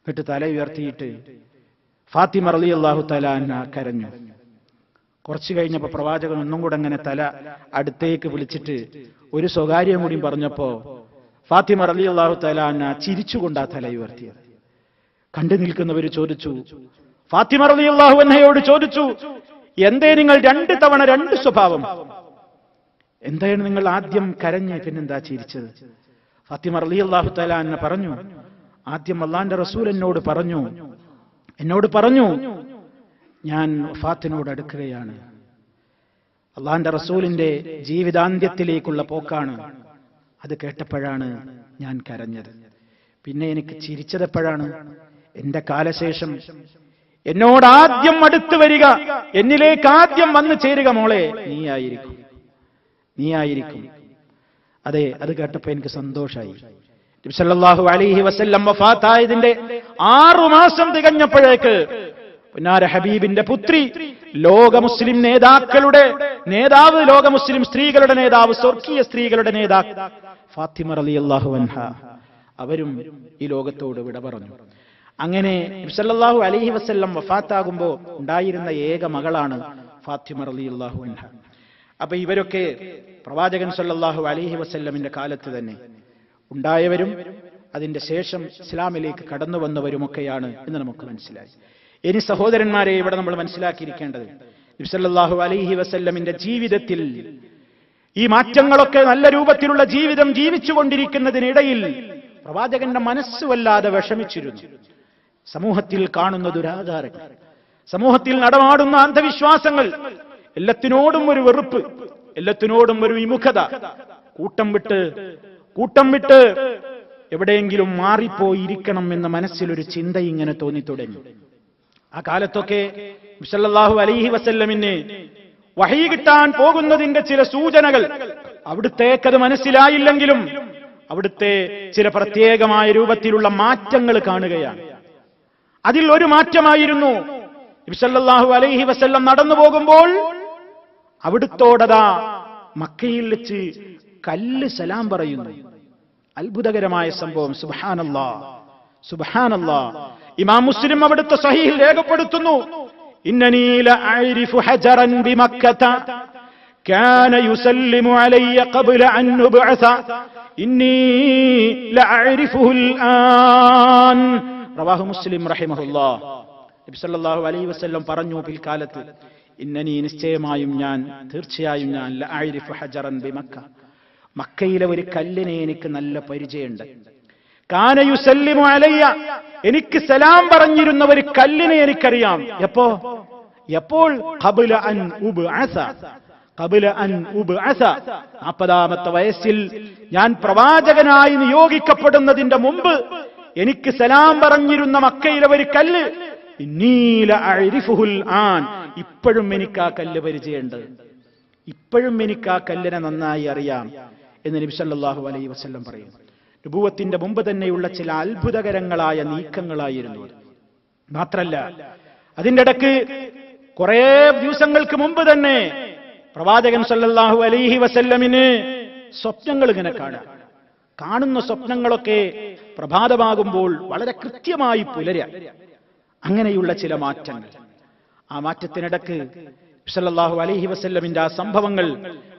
എന്നിട്ട് തല ഉയർത്തിയിട്ട് ഫാത്തിമ റളിയല്ലാഹു തആല അൻഹ കരഞ്ഞു. കുറച്ചു കഴിഞ്ഞപ്പോ പ്രവാചകൻ ഒന്നും കൂടെ അങ്ങനെ തല അടുത്തേക്ക് വിളിച്ചിട്ട് ഒരു സ്വകാര്യം കൂടി പറഞ്ഞപ്പോ ഫാത്തിമ റളിയല്ലാഹു തആല അൻഹ ചിരിച്ചുകൊണ്ട് ആ തല ഉയർത്തിയത്. കണ്ടു നിൽക്കുന്നവർ ചോദിച്ചു, ഫാത്തിമ റളിയല്ലാഹു അൻഹയോട് ചോദിച്ചു, എന്തേ നിങ്ങൾ 2 തവണ 2 സ്വഭാവം? എന്താണ് നിങ്ങൾ ആദ്യം കരഞ്ഞ് പിന്നെന്താ ചിരിച്ചത്? ഫാത്തിമ റളിയല്ലാഹു തആല അൻഹ പറഞ്ഞു, ആദ്യം അല്ലാഹുവിന്റെ റസൂൽ എന്നോട് പറഞ്ഞു ഞാൻ വഫാത്തിനോട് അടുക്കുകയാണ്, അല്ലാഹുവിന്റെ റസൂലിന്റെ ജീവിതാന്ത്യത്തിലേക്കുള്ള പോക്കാണ്. അത് കേട്ടപ്പോഴാണ് ഞാൻ കരഞ്ഞത്. പിന്നെ എനിക്ക് ചിരിച്ചതെപ്പോഴാണ്? എന്റെ കാലശേഷം എന്നോട് ആദ്യം അടുത്ത് വരിക, എന്നിലേക്ക് ആദ്യം വന്നു ചേരുക മോളെ നീയായിരിക്കും. അതെ, അത് കേട്ടപ്പോ എനിക്ക് സന്തോഷമായി. നബി സല്ലല്ലാഹു അലൈഹി വസല്ലം വഫാത്തായതിന്റെ 6 മാസം തികഞ്ഞപ്പോഴേക്ക് പുന്നാര ഹബീബിന്റെ പുത്രി, ലോക മുസ്ലിം നേതാക്കളുടെ നേതാവ്, ലോക മുസ്ലിം സ്ത്രീകളുടെ നേതാവ്, സ്വർഗീയ സ്ത്രീകളുടെ നേതാവ് ഫാത്തിമ റളിയല്ലാഹു അൻഹ, അവരും ഈ ലോകത്തോട് വിട പറഞ്ഞു. അങ്ങനെ നബി സല്ലല്ലാഹു അലൈഹി വസല്ലം വഫാത്താകുമ്പോൾ ഉണ്ടായിരുന്ന ഏക മകളാണ് ഫാത്തിമ റളിയല്ലാഹു അൻഹ. അപ്പൊ ഇവരൊക്കെ പ്രവാചകൻ സല്ലല്ലാഹു അലൈഹി വസല്ലമിന്റെ കാലത്ത് തന്നെ ഉണ്ടായവരും അതിന്റെ ശേഷം ഇസ്ലാമിലേക്ക് കടന്നു വന്നവരുമൊക്കെയാണ് എന്ന് നമുക്ക് മനസ്സിലായി. ഇനി സഹോദരന്മാരെ, ഇവിടെ നമ്മൾ മനസ്സിലാക്കിയിരിക്കേണ്ടത്, നബി സല്ലല്ലാഹു അലൈഹി വസല്ലമിന്റെ ജീവിതത്തിൽ ഈ മാറ്റങ്ങളൊക്കെ നല്ല രൂപത്തിലുള്ള ജീവിതം ജീവിച്ചുകൊണ്ടിരിക്കുന്നതിനിടയിൽ പ്രവാചകന്റെ മനസ്സ് വല്ലാതെ വിഷമിച്ചിരുന്നു. സമൂഹത്തിൽ കാണുന്ന ദുരാചാരങ്ങൾ, സമൂഹത്തിൽ നടമാടുന്ന അന്ധവിശ്വാസങ്ങൾ, എല്ലാത്തിനോടും ഒരു വെറുപ്പ്, എല്ലാത്തിനോടും ഒരു വിമുഖത, കൂട്ടം വിട്ട് എവിടെയെങ്കിലും മാറിപ്പോയിരിക്കണം എന്ന മനസ്സിലൊരു ചിന്ത ഇങ്ങനെ തോന്നിത്തുടങ്ങി. ആ കാലത്തൊക്കെ നബി സല്ലല്ലാഹു അലൈഹി വസല്ലമിന് വഹി കിട്ടാൻ പോകുന്നതിന്റെ ചില സൂചനകൾ അവിടുത്തേക്കത് മനസ്സിലായില്ലെങ്കിലും അവിടുത്തെ ചില പ്രത്യേകമായ രൂപത്തിലുള്ള മാറ്റങ്ങൾ കാണുകയാണ്. അതിൽ ഒരു മാറ്റമായിരുന്നു, നബി സല്ലല്ലാഹു അലൈഹി വസല്ലം നടന്നു പോകുമ്പോൾ അവിടുത്തോടതാ മക്കയിൽ വെച്ച് കല്ല് സലാം പറയുന്നു. അത്ഭുതകരമായ സംഭവം. സുബ്ഹാനല്ലാഹ്. ഇമാം മുസ്ലിം അവിടുത്തെ സഹീഹിൽ രേഖപ്പെടുത്തുന്നു, ഇന്നനീ ലഅരിഫു ഹജറൻ ബിമക്കത കാന യുസല്ലിമു അലയ്യ ഖബ്ല അൻ ഉബ്അസ ഇന്നി ലഅരിഫുൽ ആൻ. റവാഹു മുസ്ലിം റഹിമഹുല്ലാഹ്. നബി സല്ലല്ലാഹു അലൈഹി വസല്ലം പറഞ്ഞു പിൽക്കാലത്ത്, ഇന്നനീ നിശ്ചയമായും ഞാൻ, തീർച്ചയായും ഞാൻ, ലഅരിഫു ഹജറൻ ബിമക്ക, മക്കയിലെ ഒരു കല്ലിനെ എനിക്ക് നല്ല പരിചയമുണ്ട്. കാന യുസല്ലിമു അലയ്യ, എനിക്ക് സലാം പറഞ്ഞിരുന്ന ഒരു കല്ലിനെ എനിക്കറിയാം. എപ്പോൾ? ഖബ്ല അൻ ഉബ്അസ, 40ാമത്തെ വയസ്സിൽ ഞാൻ പ്രവാചകനായി നിയോഗിക്കപ്പെടുന്നതിന്റെ മുമ്പ് എനിക്ക് സലാം പറഞ്ഞിരുന്ന മക്കയിലെ ഒരു കല്ല്, ഇന്നി ലഅരിഫുൽ ആൻ, ഇപ്പോഴും എനിക്ക് ആ കല്ല് പരിചയമുണ്ട്, ഇപ്പോഴും എനിക്ക് ആ കല്ലിനെ നന്നായി അറിയാം എന്ന് നബി സല്ലല്ലാഹു അലൈഹി വസല്ലം പറയുന്നു. നബുവത്തിന്റെ മുമ്പ് തന്നെയുള്ള ചില അത്ഭുതകരങ്ങളായ നീക്കങ്ങളായിരുന്നു അത്. മാത്രല്ല, അതിന്റെ ഇടക്ക് കുറെ ദിവസങ്ങൾക്ക് മുമ്പ് തന്നെ പ്രവാചകൻ സല്ലല്ലാഹു അലൈഹി വസല്ലമിന് സ്വപ്നങ്ങൾ ഇങ്ങനെ കാണുന്ന സ്വപ്നങ്ങളൊക്കെ പ്രഭാതമാകുമ്പോൾ വളരെ കൃത്യമായി പുലരുക, അങ്ങനെയുള്ള ചില മാറ്റങ്ങൾ. ആ മാറ്റത്തിനിടക്ക് സല്ലല്ലാഹു അലൈഹി വസല്ലമിന്റെ ആ സംഭവങ്ങൾ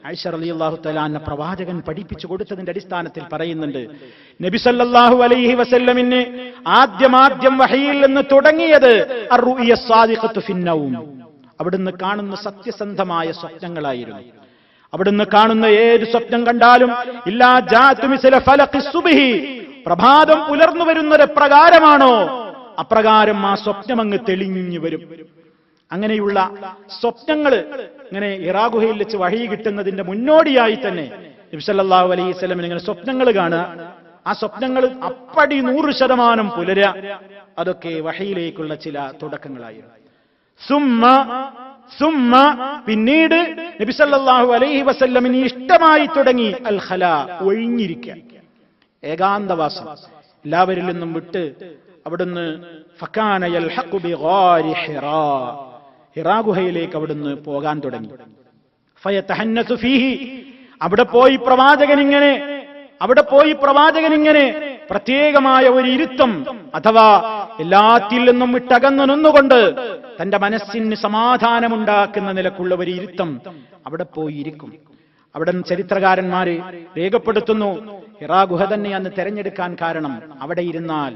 ആയിഷ റളിയല്ലാഹു തആല അൻഹ പ്രവാചകൻ പഠിപ്പിച്ചു കൊടുത്തതിന്റെ അടിസ്ഥാനത്തിൽ പറയുന്നുണ്ട്, നബി സല്ലല്ലാഹു അലൈഹി വസല്ലമിന് ആദ്യം വഹയിൽ നിന്ന് തുടങ്ങിയത് അർറുയ സാദിഖത്തു ഫിന്നൗം, അവിടുന്ന് കാണുന്ന സത്യസന്ധമായ സ്വപ്നങ്ങളായിരുന്നു. അവിടുന്ന് കാണുന്ന ഏത് സ്വപ്നം കണ്ടാലും ഇല്ലാ ജാഅതു മിസ്ല ഫലഖിസ് സുബ്ഹി, പ്രഭാതം പുലർന്നു വരുന്നത് എപ്രകാരമാണോ അപ്രകാരം ആ സ്വപ്നം അങ്ങ് തെളിഞ്ഞു വരും. അങ്ങനെയുള്ള സ്വപ്നങ്ങൾ ഇങ്ങനെ ഹിറാ ഗുഹയിൽ വെച്ച് വഹി കിട്ടുന്നതിന്റെ മുന്നോടിയായി തന്നെ നബി സല്ലല്ലാഹു അലൈഹി വസല്ലം ഇങ്ങനെ സ്വപ്നങ്ങൾ കാണുക, ആ സ്വപ്നങ്ങൾ അപ്പടി 100% പുലരുക, അതൊക്കെ വഹിയിലേക്കുള്ള ചില തുടക്കങ്ങളായിരുന്നു. സുമ്മ പിന്നീട് നബി സല്ലല്ലാഹു അലൈഹി വസല്ലമിന് ഇഷ്ടമായി തുടങ്ങി അൽ ഖലാ, ഒഴിഞ്ഞിരിക്കാൻ, ഏകാന്തവാസം, എല്ലാവരിൽ നിന്നും വിട്ട് അവിടുന്ന് ഫകാന യൽഹഖു ബിഗാരി ഹിറാ, ഹിറാ ഗുഹയിലേക്ക് അവിടുന്ന് പോകാൻ തുടങ്ങി. ഫയതഹന്നസു ഫീഹി, അവിടെ പോയി പ്രവാചകൻ ഇങ്ങനെ പ്രത്യേകമായ ഒരു ഇരുത്തം അഥവാ എല്ലാത്തിൽ നിന്നും വിട്ടകന്നു നിന്നുകൊണ്ട് തന്റെ മനസ്സിന് സമാധാനമുണ്ടാക്കുന്ന നിലക്കുള്ള ഒരു ഇരുത്തം അവിടെ പോയി ഇരിക്കും. അവിടെ ചരിത്രകാരന്മാര് രേഖപ്പെടുത്തുന്നു, ഹിറാ ഗുഹ തന്നെ അന്ന് തെരഞ്ഞെടുക്കാൻ കാരണം അവിടെ ഇരുന്നാൽ,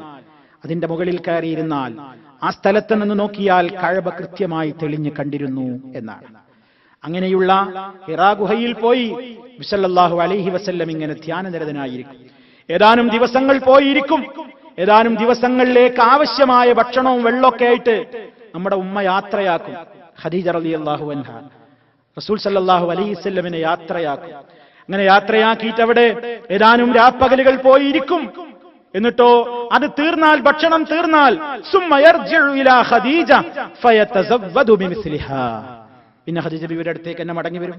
അതിന്റെ മുകളിൽ കയറിയിരുന്നാൽ ആ സ്ഥലത്ത് നിന്ന് നോക്കിയാൽ കഅബ കൃത്യമായി തെളിഞ്ഞു കണ്ടിരുന്നു എന്നാണ്. അങ്ങനെയുള്ള ഹിറാ ഗുഹയിൽ പോയി നബി സല്ലല്ലാഹു അലൈഹി വസല്ലം ഇങ്ങനെ ധ്യാനനിരതനായിരിക്കും. ഏതാനും ദിവസങ്ങൾ പോയിരിക്കും. ഏതാനും ദിവസങ്ങളിലേക്ക് ആവശ്യമായ ഭക്ഷണവും വെള്ളമൊക്കെ ആയിട്ട് നമ്മുടെ ഉമ്മ യാത്രയാക്കും. ഖദീജ റളിയല്ലാഹു അൻഹ റസൂൽ സല്ലല്ലാഹു അലൈഹി വസല്ലമിനെ യാത്രയാക്കും. അങ്ങനെ യാത്രയാക്കിയിട്ട് അവിടെ ഏതാനും രാപ്പകലുകൾ പോയിരിക്കും. എന്നിട്ടോ അത് തീർന്നാൽ, ഭക്ഷണം തീർന്നാൽ, സുമ്മ യർജിഉ ഇലാ ഖദീജ ഫയതസവ്വദു ബിമിസ്ലിഹാ, പിന്നെ ഖദീജ ബിവിയുടെ അടുത്തേക്ക് തന്നെ മടങ്ങി വരും.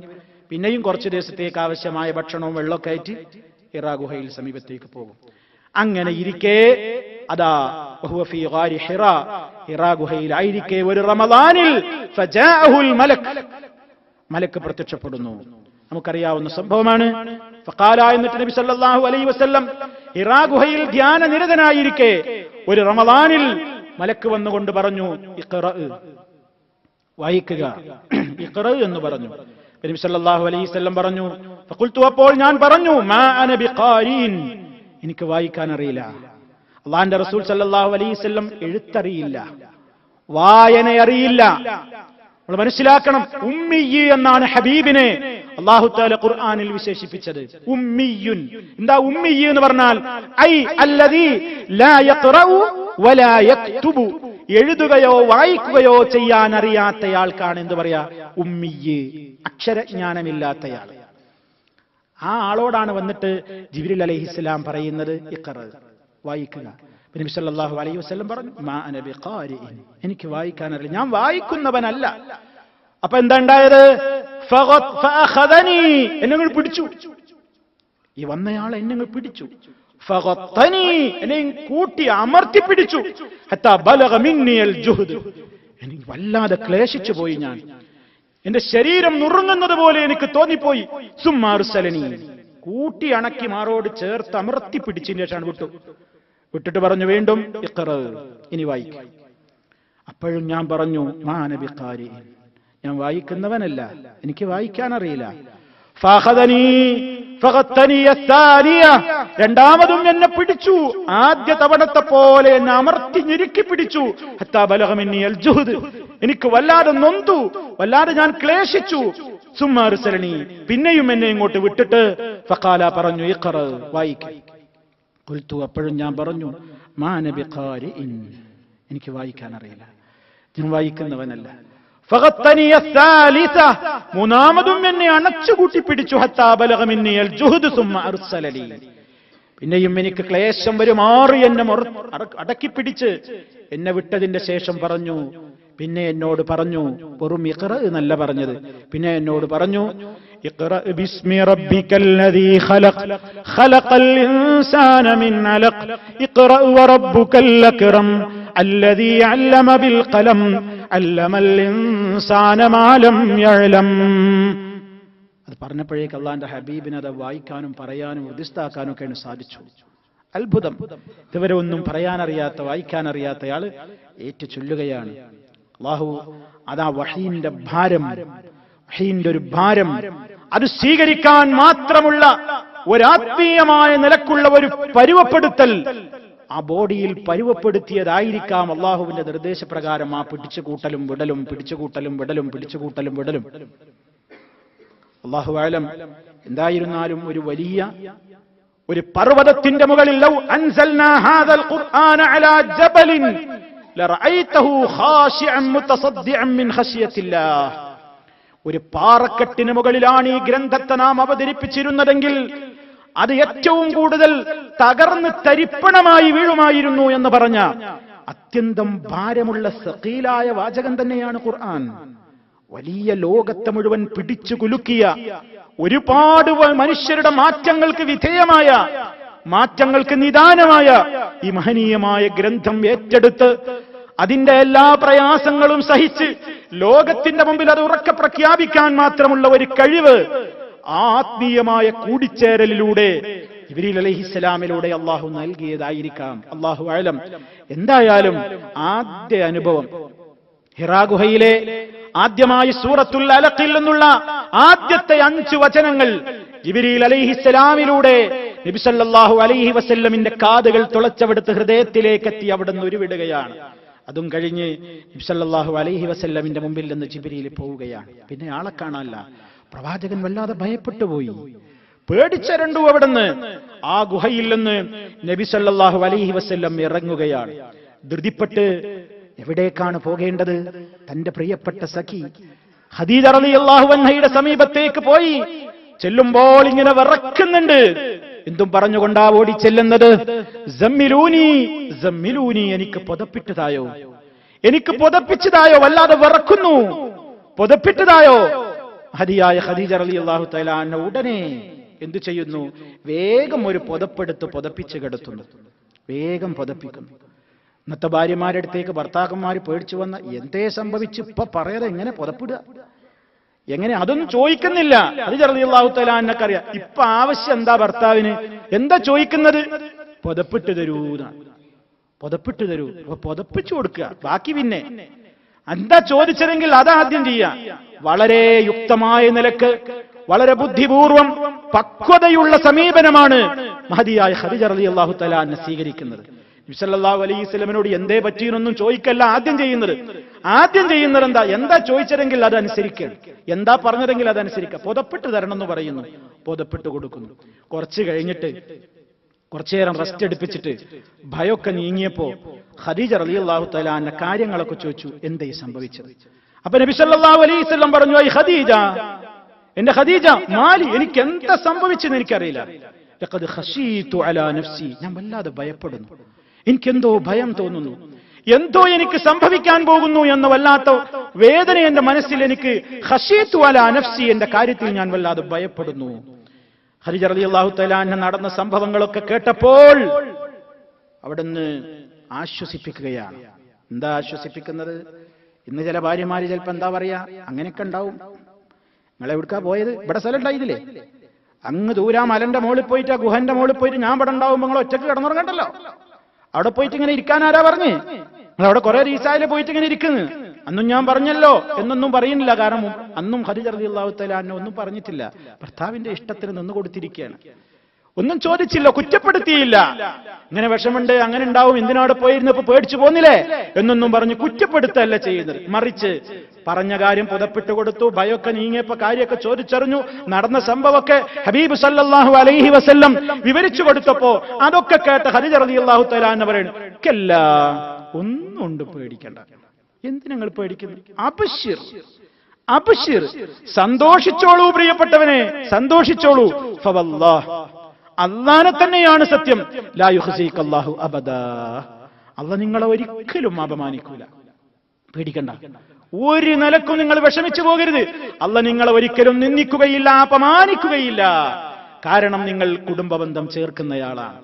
പിന്നെയും കുറച്ചു ദിവസത്തേക്ക് ആവശ്യമായ ഭക്ഷണവും വെള്ളമൊക്കെ ആയിട്ട് ഹിറാ ഗുഹയിൽ സമീപത്തേക്ക് പോകും. അങ്ങനെ ഇരിക്കെ അതാ വഹുവ ഫീ ഗാരി ഹിറാ, ഹിറാ ഗുഹയിലായിരിക്കെ ഒരു റമളാനിൽ ഫജാഅഹുൽ മലക്, മലക്ക് പ്രത്യക്ഷപ്പെടുന്നു. നമുക്കറിയാവുന്ന സംഭവമാണ്. ഫഖാല, എന്നിട്ട് നബി സല്ലല്ലാഹു അലൈഹി വസല്ലം ഹിറാ ഗുഹയിൽ ധ്യാനനിരതനായിരിക്കെ ഒരു റമളാനിൽ മലക്ക് വന്നുകൊണ്ട് പറഞ്ഞു, ഇഖ്റ, വായിക്കുക, ഇഖ്റ എന്ന് പറഞ്ഞു. നബി സല്ലല്ലാഹു അലൈഹി വസല്ലം പറഞ്ഞു, ഫഖുൽതു, അപ്പോൾ ഞാൻ പറഞ്ഞു, മാ അന ബിഖാരീൻ, എനിക്ക് വായിക്കാൻ അറിയില്ല. അല്ലാഹുവിന്റെ റസൂൽ സല്ലല്ലാഹു അലൈഹി വസല്ലം എഴുത്തറിയില്ല, വായന അറിയില്ല. നമ്മൾ മനസ്സിലാക്കണം, ഉമ്മിയ്യ് എന്നാണ് ഹബീബിനെ അല്ലാഹു തആല ഖുർആനിൽ വിശേഷിപ്പിച്ചത്. ഉമ്മിയ്യുൻ. എന്താ ഉമ്മിയ്യ് എന്ന് പറഞ്ഞാൽ? ഐ അല്ലദീ ലാ യഖ്റഉ വലാ യക്തുബു, എഴുതുകയോ വായിക്കുകയോ ചെയ്യാൻ അറിയാത്തയാൾക്കാണ് എന്ത് പറയാ? ഉമ്മിയ്യ്, അക്ഷരജ്ഞാനമില്ലാത്തയാൾ. ആ ആളോടാണ് വന്നിട്ട് ജിബ്രീൽ അലൈഹിസ്സലാം പറയുന്നത്, ഇഖ്റ, വായിക്കുക. നബി സല്ലല്ലാഹു അലൈഹി വസല്ലം പറഞ്ഞു, മാ അന ബിഖാരിഇൻ, എനിക്ക് വായിക്കാൻ അറിയില്ല, ഞാൻ വായിക്കുന്നവനല്ല. അപ്പൊ എന്താ ഉണ്ടായത്? ഫഅഖദനി, എന്നെ പിടിച്ചു. ഈ വന്നയാൾ എന്നെ പിടിച്ചു. ഫഗത്തനി, എന്നെ കൂട്ടി അമർത്തി പിടിച്ചു. ഹത്താ ബലഗ മിന്നിൽ ജുഹദ്, എനിക്ക് വല്ലാതെ ക്ലേശിച്ചു പോയി. ഞാൻ എന്റെ ശരീരം നുറുങ്ങുന്നത് പോലെ എനിക്ക് തോന്നിപ്പോയി. സുമ്മ അർസലനി, കൂട്ടി അണക്കി മാറോട് ചേർത്ത് അമർത്തി പിടിച്ചതിന് ശേഷമാണ് വിട്ടിട്ട് പറഞ്ഞു, വീണ്ടും ഇഖ്റ, ഇനി വായിക്കും. അപ്പോഴും ഞാൻ പറഞ്ഞു, മാ അന ബിഖാരിഇൻ, ഞാൻ വായിക്കുന്നവനല്ല, എനിക്ക് വായിക്കാൻ അറിയില്ല. രണ്ടാമതും എന്നെ പിടിച്ചു, ആദ്യ തവണത്തെ പോലെ എന്നെ അമർത്തി ഞെരുക്കി പിടിച്ചു. ഹത്താ ബലഗ മിന്നിൽ ജുഹദ്, എനിക്ക് വല്ലാതെ നൊന്തു, വല്ലാതെ ഞാൻ ക്ലേശിച്ചു. സുമ്മ അർസലനി, പിന്നെയും എന്നെ ഇങ്ങോട്ട് വിട്ടിട്ട് ഫഖാല, പറഞ്ഞു, ഇഖ്റ, വായിക്കും. ഖുൽതു, അപ്പോഴും ഞാൻ പറഞ്ഞു, മാ അന ബിഖാരിഇൻ, എനിക്ക് വായിക്കാൻ അറിയില്ല, ഞാൻ വായിക്കുന്നവനല്ല. ഫഗത്തനി അസ്സാലിസ, മൂന്നാമതും എന്നെ അണച്ചുകൂട്ടി പിടിച്ചു. ഹത്താ ബലഗ മിന്നിൽ ജുഹദ് സുമ്മ അർസലനി, പിന്നെയും എനിക്ക് ക്ലേശം വരുമാറി എന്നെ അടക്കി പിടിച്ച് എന്നെ വിട്ടതിന്റെ ശേഷം പറഞ്ഞു, പിന്നെ എന്നോട് പറഞ്ഞു, വെറും ഇഖ്റ എന്നല്ല പറഞ്ഞത്, പിന്നെ എന്നോട് പറഞ്ഞു, ഇഖ്റ ബിസ്മി റബ്ബിക്കല്ലദീ ഖലഖ് ഖലഖൽ ഇൻസാന മിൻ അലഖ് ഇഖ്റ വറബ്ബുക്കൽ അക്രം അല്ലദീ അല്ലമ ബിൽ ഖലം അല്ലമൽ ഇൻസാന മാ ലം യഅലം. അത് പറഞ്ഞപ്പോഴേക്ക് അല്ലാഹുവിന്റെ ഹബീബിനെ അത് വായിക്കാനും പറയാനും ഹൃദിസ്ഥാക്കാനും ഒക്കെയാണ് സാധിച്ചു. അത്ഭുതം. ഇതുവരെ ഒന്നും പറയാനറിയാത്ത, വായിക്കാനറിയാത്തയാള് ഏറ്റു ചൊല്ലുകയാണ്. അല്ലാഹു അതാ വഹീന്റെ ഭാരം, വഹീന്റെ ഒരു ഭാരം, അത് സ്വീകരിക്കാൻ മാത്രമുള്ള ഒരാത്മീയമായ നിലക്കുള്ള ഒരു പരുവപ്പെടുത്തൽ ആ ബോഡിയിൽ പരുവപ്പെടുത്തിയതായിരിക്കാം. അള്ളാഹുവിന്റെ നിർദ്ദേശപ്രകാരം ആ പിടിച്ചുകൂട്ടലും വിടലും, പിടിച്ചുകൂട്ടലും വിടലും, പിടിച്ചുകൂട്ടലും വിടലും. അല്ലാഹു അഅലം. എന്തായിരുന്നാലും ഒരു വലിയ ഒരു പർവ്വതത്തിന്റെ മുകളിൽ ലൗ അൻസൽനാ ഹാദൽ ഖുർആന അലാ ജബലിൻ ലറഅയ്തഹു ഖാശിഅൻ മുതസദ്ദിഅൻ മിൻ ഖശിയത്തില്ലാഹ്, ഒരു പാറക്കെട്ടിന് മുകളിലാണ് ഈ ഗ്രന്ഥത്തെ നാം അവതരിപ്പിച്ചിരുന്നതെങ്കിൽ അത് ഏറ്റവും കൂടുതൽ തകർന്ന് തരിപ്പണമായി വീഴുമായിരുന്നു എന്ന് പറഞ്ഞ അത്യന്തം ഭാരമുള്ള സഖീലായ വാചകം തന്നെയാണ് ഖുർആൻ. വലിയ ലോകത്തെ മുഴുവൻ പിടിച്ചു കുലുക്കിയ, ഒരുപാട് മനുഷ്യരുടെ മാറ്റങ്ങൾക്ക് വിധേയമായ, മാറ്റങ്ങൾക്ക് നിദാനമായ ഈ മഹനീയമായ ഗ്രന്ഥം ഏറ്റെടുത്ത് അതിന്റെ എല്ലാ പ്രയാസങ്ങളും സഹിച്ച് ലോകത്തിന്റെ മുമ്പിൽ അത് ഉറക്കെ പ്രഖ്യാപിക്കാൻ മാത്രമുള്ള ഒരു കഴിവ് ആ ആത്മീയമായ കൂടിച്ചേരലിലൂടെ ജിബ്രീൽ അലൈഹിസ്സലാമിലൂടെ അള്ളാഹു നൽകിയതായിരിക്കാം, അല്ലാഹു അഅലം. എന്തായാലും ആദ്യ അനുഭവം ഹിറാ ഗുഹയിലെ ആദ്യമായി സൂറത്തുൽ അലഖിൽ നിന്നുള്ള ആദ്യത്തെ 5 വചനങ്ങൾ ജിബ്രീൽ അലൈഹിസ്സലാമിലൂടെ നബി സല്ലല്ലാഹു അലൈഹി വസല്ലമിന്റെ കാതുകൾ തുളച്ചവിടുത്ത് ഹൃദയത്തിലേക്ക് എത്തി അവിടുന്ന് ഉരുവിടുകയാണ്. അതും കഴിഞ്ഞ് നബി സല്ലല്ലാഹു അലൈഹി വസല്ലമിന്റെ മുമ്പിൽ നിന്ന് ജിബ്രീൽ പോവുകയാണ്. പിന്നെ ആളെ കാണാനല്ല. പ്രവാചകൻ വല്ലാതെ ഭയപ്പെട്ടു പോയി, പേടിച്ചരണ്ടു. അവിടുന്ന് ആ ഗുഹയിൽ നിന്ന് നബി സല്ലല്ലാഹു അലൈഹി വസല്ലം ഇറങ്ങുകയാണ്. ധൃതിപ്പെട്ട് എവിടേക്കാണ് പോകേണ്ടത്? തന്റെ പ്രിയപ്പെട്ട സഖി ഖദീജ റളിയല്ലാഹു അൻഹയുടെ സമീപത്തേക്ക് പോയി. ചെല്ലുമ്പോൾ ഇങ്ങനെ വിറക്കുന്നുണ്ട്. എന്തും പറഞ്ഞുകൊണ്ടാ ഓടി ചെല്ലുന്നത്. സമ്മിലൂനി സമ്മിലൂനി, എനിക്ക് പുതപ്പിട്ടതായോ, എനിക്ക് പുതപ്പിച്ചതായോ, വല്ലാതെ വിറക്കുന്നു, പുതപ്പിട്ടതായോ. ഹദിയായ ഖദീജ റളിയല്ലാഹു തആല അൻഹ ഉടനെ എന്തു ചെയ്യുന്നു? വേഗം ഒരു പുതപ്പെടുത്ത് പുതപ്പിച്ച് കിടത്തുന്നു, വേഗം പുതപ്പിക്കുന്നു. ഇന്നത്തെ ഭാര്യമാരുടെ അടുത്തേക്ക് ഭർത്താക്കന്മാർ പേടിച്ചു വന്ന എന്തേ സംഭവിച്ചു ഇപ്പൊ പറയാതെ എങ്ങനെ പുതപ്പിടുക, എങ്ങനെ, അതൊന്നും ചോദിക്കുന്നില്ല. ഖദീജ റളിയല്ലാഹു തആല അൻഹക്കറിയാം ഇപ്പൊ ആവശ്യം എന്താ ഭർത്താവിന്, എന്താ ചോദിക്കുന്നത്? പുതപ്പിട്ട് തരൂന്നാണ്. പുതപ്പിട്ട് തരൂ. അപ്പൊ പുതപ്പിച്ചു കൊടുക്കുക, ബാക്കി പിന്നെ എന്താ ചോദിച്ചതെങ്കിൽ അതാദ്യം ചെയ്യാം. വളരെ യുക്തമായ നിലക്ക്, വളരെ ബുദ്ധിപൂർവം, പക്വതയുള്ള സമീപനമാണ് മഹദിയായ ഖദീജ റളിയല്ലാഹു തആല അൻഹ സ്വീകരിക്കുന്നത്. നബി സല്ലല്ലാഹു അലൈഹി വസല്ലമയോട് എന്തേ പറ്റിയെന്നൊന്നും ചോദിക്കല്ല ആദ്യം ചെയ്യുന്നത്. ആദ്യം ചെയ്യുന്നത് എന്താ ചോദിച്ചതെങ്കിൽ അത് അനുസരിക്കണം, എന്താ പറഞ്ഞതെങ്കിൽ അതനുസരിക്കുക. പുതപ്പിട്ട് തരണം എന്ന് പറയുന്നു, പുതപ്പിട്ട് കൊടുക്കുന്നു. കുറച്ച് കഴിഞ്ഞിട്ട് കുറച്ചു നേരം റെസ്റ്റ് എടുപ്പിച്ചിട്ട് ഭയമൊക്കെ നീങ്ങിയപ്പോ ഖദീജ റളിയല്ലാഹു തആല അൻഹ കാര്യങ്ങളൊക്കെ ചോദിച്ചു, എന്തേ സംഭവിച്ചത്? അപ്പൊ നബി സല്ലല്ലാഹു അലൈഹി വസല്ലം പറഞ്ഞു, ഐ ഖദീജ, എന്റെ ഖദീജ, മാലി, എനിക്ക് എന്താ സംഭവിച്ചെന്ന് എനിക്കറിയില്ല. ലഖദ് ഖശീതു അലാ നഫ്സി, ഞാൻ വല്ലാതെ ഭയപ്പെടുന്നു, എനിക്കെന്തോ ഭയം തോന്നുന്നു, എന്തോ എനിക്ക് സംഭവിക്കാൻ പോകുന്നു എന്ന വല്ലാത്ത വേദന എന്റെ മനസ്സിൽ എനിക്ക്. ഖശീതു അലാ നഫ്സി, എന്റെ കാര്യത്തിൽ ഞാൻ വല്ലാതെ ഭയപ്പെടുന്നു. ഖദീജ റളിയല്ലാഹു തആല അൻഹ നടന്ന സംഭവങ്ങളൊക്കെ കേട്ടപ്പോൾ അവിടുന്ന് ആശ്വസിപ്പിക്കുകയാണ്. എന്താ ആശ്വസിപ്പിക്കുന്നത്? ഇന്ന് ചില ഭാര്യമാര് ചിലപ്പോ എന്താ പറയാ, അങ്ങനെയൊക്കെ ഉണ്ടാവും. നിങ്ങളെ എവിടുക്കാ പോയത്? ഇവിടെ സ്ഥലം ഉണ്ടായില്ലേ? അങ്ങ് ദൂരാ മലന്റെ മുകളിൽ പോയിട്ട്, ഗുഹന്റെ മുകളിൽ പോയിട്ട് ഞാൻ ഇവിടെ ഉണ്ടാവുമ്പോ നിങ്ങൾ ഒറ്റക്ക് കിടന്നുറങ്ങണ്ടല്ലോ. അവിടെ പോയിട്ട് ഇങ്ങനെ ഇരിക്കാൻ ആരാ പറഞ്ഞ്? നിങ്ങൾ അവിടെ കുറെ റീസായില് പോയിട്ട് ഇങ്ങനെ ഇരിക്കുന്നു. അന്നും ഞാൻ പറഞ്ഞല്ലോ എന്നൊന്നും പറയുന്നില്ല. കാരണം അന്നും ഖദീജ റളിയല്ലാഹു തആല അൻഹ ഒന്നും പറഞ്ഞിട്ടില്ല. ഭർത്താവിന്റെ ഇഷ്ടത്തിന് നിന്ന് കൊടുത്തിരിക്കുകയാണ്. ഒന്നും ചോദിച്ചില്ല, കുറ്റപ്പെടുത്തിയില്ല. ഇങ്ങനെ വിഷമുണ്ട്, അങ്ങനെ ഉണ്ടാവും, എന്തിനാട് പോയിരുന്നപ്പോ പേടിച്ചു പോന്നില്ലേ എന്നൊന്നും പറഞ്ഞ് കുറ്റപ്പെടുത്തല്ല ചെയ്യുന്നത്. മറിച്ച് പറഞ്ഞ കാര്യം പുതപ്പിട്ട് കൊടുത്തു. ഭയമൊക്കെ നീങ്ങിയപ്പോ കാര്യമൊക്കെ ചോദിച്ചറിഞ്ഞു. നടന്ന സംഭവമൊക്കെ ഹബീബ് സല്ലല്ലാഹു അലൈഹി വസല്ലം വിവരിച്ചു കൊടുത്തപ്പോ അതൊക്കെ കേട്ട ഖദീജ റളിയല്ലാഹു തആല അൻഹ പറയുന്നു, "കല്ല, ഒന്നും കൊണ്ട് പേടിക്കണ്ട. എന്തിനങ്ങൾ പേടിക്കുന്നു? അബ്ശിർ, അബ്ശിർ, സന്തോഷിച്ചോളൂ പ്രിയപ്പെട്ടവനെ, സന്തോഷിച്ചോളൂ. ഫവല്ലാഹ്, അല്ലാഹനെ തന്നെയാണ് സത്യം. ലാ യുഖ്സികല്ലാഹു അബദാ, അല്ലാഹ് നിങ്ങളെ ഒരിക്കലും അപമാനിക്കൂല. പേടിക്കണ്ട, ഒരു നിലക്കും നിങ്ങൾ വിഷമിച്ചു പോകരുത്. അല്ലാഹ് നിങ്ങളെ ഒരിക്കലും നിന്ദിക്കുകയില്ല, അപമാനിക്കുകയില്ല. കാരണം നിങ്ങൾ കുടുംബബന്ധം ചേർക്കുന്നയാളാണ്.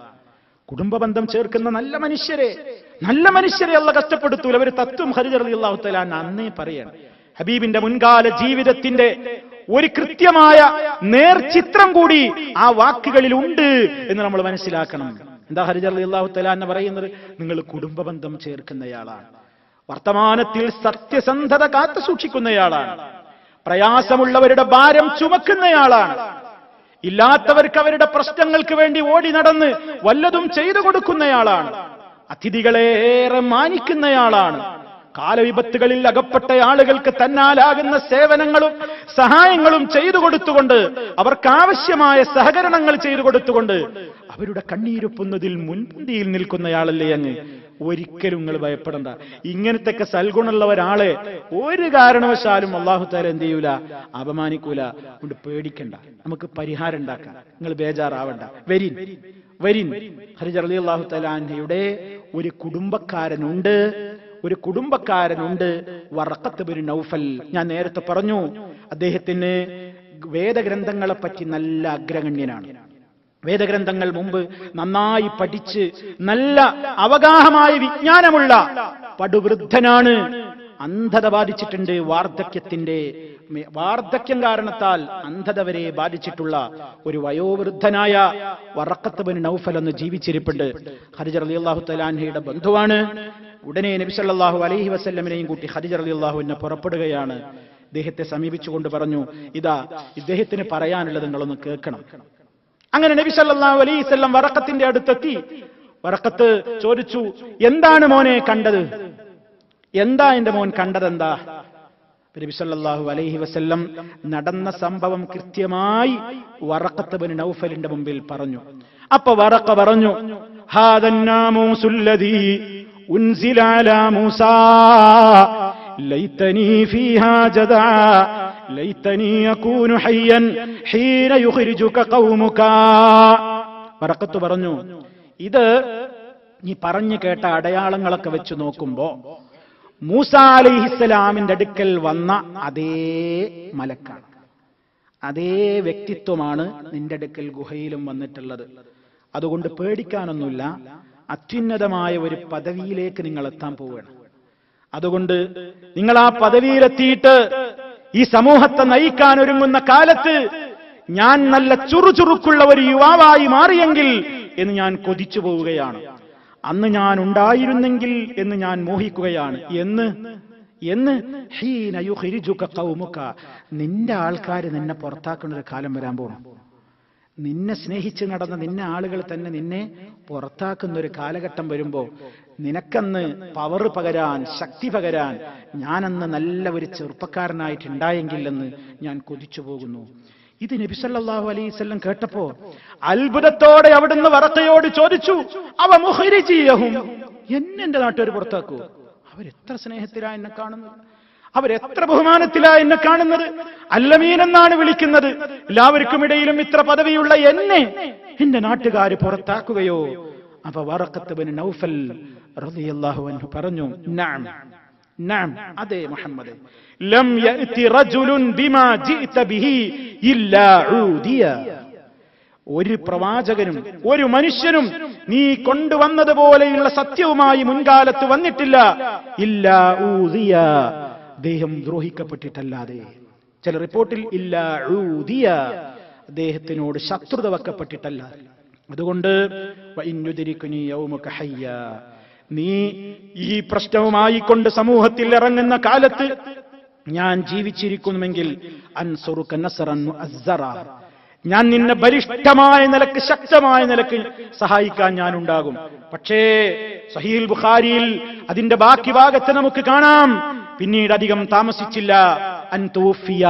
കുടുംബബന്ധം ചേർക്കുന്ന നല്ല മനുഷ്യരെ അല്ലാഹ് കഷ്ടപ്പെടുത്തൂല. ഒരു തത്വം ഖദീജ റളിയല്ലാഹു തആല അന്നേ പറയാണ്. ഹബീബിന്റെ മുൻകാല ജീവിതത്തിന്റെ ഒരു കൃത്യമായ നേർചിത്രം കൂടി ആ വാക്കുകളിൽ ഉണ്ട് എന്ന് നമ്മൾ മനസ്സിലാക്കണം. എന്താ ഖദീജ റളിയല്ലാഹു തആല അൻഹ പറയുന്നത്? നിങ്ങൾ കുടുംബബന്ധം ചേർക്കുന്നയാളാണ്, വർത്തമാനത്തിൽ സത്യസന്ധത കാത്തു സൂക്ഷിക്കുന്നയാളാണ്, പ്രയാസമുള്ളവരുടെ ഭാരം ചുമക്കുന്നയാളാണ്, ഇല്ലാത്തവർക്ക് അവരുടെ പ്രശ്നങ്ങൾക്ക് വേണ്ടി ഓടി നടന്ന് വല്ലതും ചെയ്തു കൊടുക്കുന്നയാളാണ്, അതിഥികളെ ഏറെ മാനിക്കുന്നയാളാണ്, കാലവിപത്തുകളിൽ അകപ്പെട്ട ആളുകൾക്ക് തന്നാലാകുന്ന സേവനങ്ങളും സഹായങ്ങളും ചെയ്തു കൊടുത്തുകൊണ്ട്, അവർക്കാവശ്യമായ സഹകരണങ്ങൾ ചെയ്തു കൊടുത്തുകൊണ്ട് അവരുടെ കണ്ണീരൊപ്പുന്നതിൽ മുൻപന്തിയിൽ നിൽക്കുന്നയാളല്ലേ അങ്ങ്. ഒരിക്കലും നിങ്ങൾ ഭയപ്പെടണ്ട. ഇങ്ങനത്തെ സൽഗുണമുള്ള ഒരാളെ ഒരു കാരണവശാലും അല്ലാഹു തആല എന്ത് ചെയ്യൂല? അപമാനിക്കൂല. അതുകൊണ്ട് പേടിക്കണ്ട, നമുക്ക് പരിഹാരം ഉണ്ടാക്കാം. നിങ്ങൾ ബേജാറാവണ്ട. വരിൻ. ഖദീജ റളിയല്ലാഹു തആല അൻഹയുടെ ഒരു കുടുംബക്കാരനുണ്ട്, വറഖത്ത് ബിൻ നൗഫൽ. ഞാൻ നേരത്തെ പറഞ്ഞു, അദ്ദേഹത്തിന് വേദഗ്രന്ഥങ്ങളെ പറ്റി നല്ല അഗ്രഗണ്യനാണ്. വേദഗ്രന്ഥങ്ങൾ മുമ്പ് നന്നായി പഠിച്ച് നല്ല അവഗാഹമായ വിജ്ഞാനമുള്ള പടുവൃദ്ധനാണ്. അന്ധത ബാധിച്ചിട്ടുണ്ട്. വാർദ്ധക്യം കാരണത്താൽ അന്ധത വരെ ബാധിച്ചിട്ടുള്ള ഒരു വയോവൃദ്ധനായ വറഖത്ത് ബിൻ നൗഫൽ എന്ന് ജീവിച്ചിരിപ്പുണ്ട്. ഖദീജ റളിയല്ലാഹു തആല അൻഹയുടെ ബന്ധുവാണ്. ഉടനെ നബി സല്ലല്ലാഹു അലൈഹി വസല്ലമയെയും കൂട്ടി ഖദീജ റളിയല്ലാഹു അൻഹ പുറപ്പെടുകയാണ്. ഇദ്ദേഹത്തെ സമീപിച്ചുകൊണ്ട് പറഞ്ഞു, ഇതാ ഇദ്ദേഹത്തിന് പറയാനുള്ളത് നിങ്ങളൊന്ന് കേൾക്കണം. അങ്ങനെ നബി സല്ലല്ലാഹു അലൈഹി വസല്ലം വറഖത്തിന്റെ അടുത്തെത്തി. വറഖത്ത് ചോദിച്ചു, എന്താണ് മോനെ കണ്ടത്? എന്താ എന്റെ മോൻ കണ്ടതെന്താ? നബി സല്ലല്ലാഹു അലൈഹി വസല്ലം നടന്ന സംഭവം കൃത്യമായി വറഖത്ത് ബിൻ നൗഫലിന്റെ മുമ്പിൽ പറഞ്ഞു. അപ്പൊ വറഖ പറഞ്ഞു, ഹാദൻ നാമൂസുല്ലദീ ഉൻസില അലാ മൂസാ ലൈതനീ ഫീഹാ ജദാ ലൈതനീ യകൂനു ഹയ്യൻ ഹീന യുഖ്രിജുക ഖൗമുക. വറഖത്ത് പറഞ്ഞു, ഇത് നീ പറഞ്ഞു കേട്ട അടയാളങ്ങളൊക്കെ വെച്ച് നോക്കുമ്പോ മൂസാ അലൈഹിസ്സലാമിന്റെ അടുക്കൽ വന്ന അതേ മലക്കാണ്, അതേ വ്യക്തിത്വമാണ് നിന്റെ അടുക്കൽ ഗുഹയിലും വന്നിട്ടുള്ളത്. അതുകൊണ്ട് പേടിക്കാനൊന്നുമില്ല. അത്യുന്നതമായ ഒരു പദവിയിലേക്ക് നിങ്ങൾ എത്താൻ പോവുകയാണ്. അതുകൊണ്ട് നിങ്ങൾ ആ പദവിയിലെത്തിയിട്ട് ഈ സമൂഹത്തെ നയിക്കാൻ ഒരുങ്ങുന്ന കാലത്ത് ഞാൻ നല്ല ചുറുചുറുക്കുള്ള ഒരു യുവാവായി മാറിയെങ്കിൽ എന്ന് ഞാൻ കൊതിച്ചു പോവുകയാണ്. അന്ന് ഞാൻ ഉണ്ടായിരുന്നെങ്കിൽ എന്ന് ഞാൻ മോഹിക്കുകയാണ്. എന്ന് ഹീന യുഖ്രിജുക ഖൗമുക, നിന്റെ ആൾക്കാർ നിന്നെ പുറത്താക്കുന്ന ഒരു കാലം വരാൻ പോകണം. നിന്നെ സ്നേഹിച്ച് നടന്ന നിന്നെ ആളുകൾ തന്നെ നിന്നെ പുറത്താക്കുന്ന ഒരു കാലഘട്ടം വരുമ്പോ നിനക്കന്ന് പവർ പകരാൻ, ശക്തി പകരാൻ ഞാനന്ന് നല്ല ഒരു ചെറുപ്പക്കാരനായിട്ടുണ്ടായെങ്കിലെന്ന് ഞാൻ കൊതിച്ചു പോകുന്നു. ഇത് നബി സല്ലല്ലാഹു അലൈഹി വസല്ലം കേട്ടപ്പോ അത്ഭുതത്തോടെ അവിടുന്ന് വറഖയോട് ചോദിച്ചു, അവ മുഖ്രിജിയഹും, എന്നെ നാട്ടുകാർ പുറത്താക്കൂ? അവരെത്ര സ്നേഹത്തിലാ എന്നെ കാണുന്നത്, അവരെത്ര ബഹുമാനത്തിലാ എന്നെ കാണുന്നത്, അല്ലമീൻ എന്നാണ് വിളിക്കുന്നത്. എല്ലാവർക്കും ഇടയിലും ഇത്ര പദവിയുള്ള എന്നെ എന്റെ നാട്ടുകാര് പുറത്താക്കുകയോ? അപ്പൊ വറഖത്ത് ബിൻ നൗഫൽ റളിയല്ലാഹു അൻഹു പറഞ്ഞു, നഅം നഅം, അതെ മുഹമ്മദേ, ലം യഅതി റജുലുൻ ബിമാ ജിഅത ബിഹി ഇല്ലാ ഊദിയ. ഒരു പ്രവാചകനും ഒരു മനുഷ്യനും നീ കൊണ്ടുവന്നതുപോലെയുള്ള സത്യവുമായി മുൻകാലത്ത് വന്നിട്ടില്ല. ഇല്ലാ ഊദിയ, അദ്ദേഹം ദ്രോഹിക്കപ്പെട്ടിട്ടല്ലാതെ. ചില റിപ്പോർട്ടിൽ ഇല്ലാ ഊദിയ, അദ്ദേഹത്തിനോട് ശത്രുത വെക്കപ്പെട്ടിട്ടല്ല. അതുകൊണ്ട് വഇന്നുദ്രികുനി യൗമുക ഹയ്യ, നീ ഈ പ്രശ്നവുമായി കൊണ്ട് സമൂഹത്തിൽ ഇറങ്ങുന്ന കാലത്ത് ഞാൻ ജീവിച്ചിരിക്കുന്നുവെങ്കിൽ അൻസുറുക നസ്റൻ മുഅസ്സറ, ഞാൻ നിന്നെ ബലിഷ്ഠമായ നിലക്ക്, ശക്തമായ നിലക്ക് സഹായിക്കാൻ ഞാൻ ഉണ്ടാകും. പക്ഷേ സഹീഹുൽ ബുഖാരിയിൽ അതിന്റെ ബാക്കി ഭാഗത്ത് നമുക്ക് കാണാം, പിന്നീട് അധികം താമസിച്ചില്ല, അൻ തൂഫിയ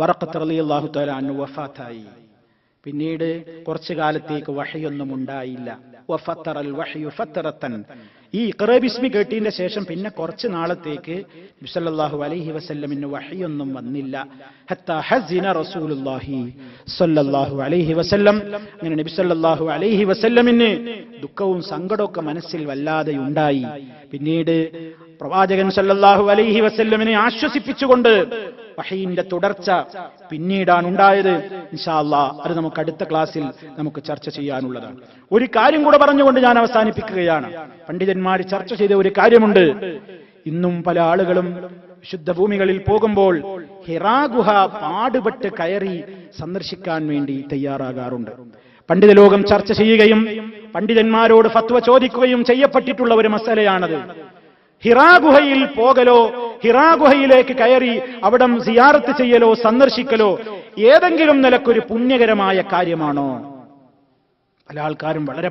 വറഖത്ത് റളിയല്ലാഹു തആല അൻഹു വഫാത്തായി. പിന്നീട് കുറച്ചു കാലത്തേക്ക് വഹയൊന്നും ഉണ്ടായില്ല. വഫത്തറൽ വഹ്യു ഫത്തറത്തൻ, ഈ ഇഖ്റ ബിസ്മി കേട്ടതിന്റെ ശേഷം പിന്നെ കുറച്ചു നാളത്തേക്ക് നബി സല്ലല്ലാഹു അലൈഹി വസല്ലമിന് വഹയൊന്നും വന്നില്ല. ഹത്താ ഹസിന റസൂലുള്ളാഹി സല്ലല്ലാഹു അലൈഹി വസല്ലം, അങ്ങനെ നബി സല്ലല്ലാഹു അലൈഹി വസല്ലമിന് ദുഃഖവും സങ്കടമൊക്കെ മനസ്സിൽ വല്ലാതെ ഉണ്ടായി. പിന്നീട് പ്രവാചകൻ സല്ലല്ലാഹു അലൈഹി വസല്ലമിനെ ആശ്വസിപ്പിച്ചുകൊണ്ട് വഹയിന്റെ തുടർച്ച പിന്നീടാണ് ഉണ്ടായത്. ഇൻഷാ അല്ലാഹ് അത് നമുക്ക് അടുത്ത ക്ലാസ്സിൽ നമുക്ക് ചർച്ച ചെയ്യാനുള്ളതാണ്. ഒരു കാര്യം കൂടെ പറഞ്ഞുകൊണ്ട് ഞാൻ അവസാനിപ്പിക്കുകയാണ്. പണ്ഡിതന്മാർ ചർച്ച ചെയ്ത ഒരു കാര്യമുണ്ട്. ഇന്നും പല ആളുകളും വിശുദ്ധ ഭൂമികളിൽ പോകുമ്പോൾ ഹിറാ ഗുഹ പാടുപെട്ട് കയറി സന്ദർശിക്കാൻ വേണ്ടി തയ്യാറാകാറുണ്ട്. പണ്ഡിത ലോകം ചർച്ച ചെയ്യുകയും പണ്ഡിതന്മാരോട് ഫത്വ ചോദിക്കുകയും ചെയ്യപ്പെട്ടിട്ടുള്ള ഒരു മസലയാണത്. ഹിറാ ഗുഹയിൽ പോകലോ, ഹിറാ ഗുഹയിലേക്ക് കയറി അവിടം സിയാറത്ത് ചെയ്യലോ സന്ദർശിക്കലോ ഏതെങ്കിലും നിലക്കൊരു പുണ്യകരമായ കാര്യമാണോ? പല ആൾക്കാരും വളരെ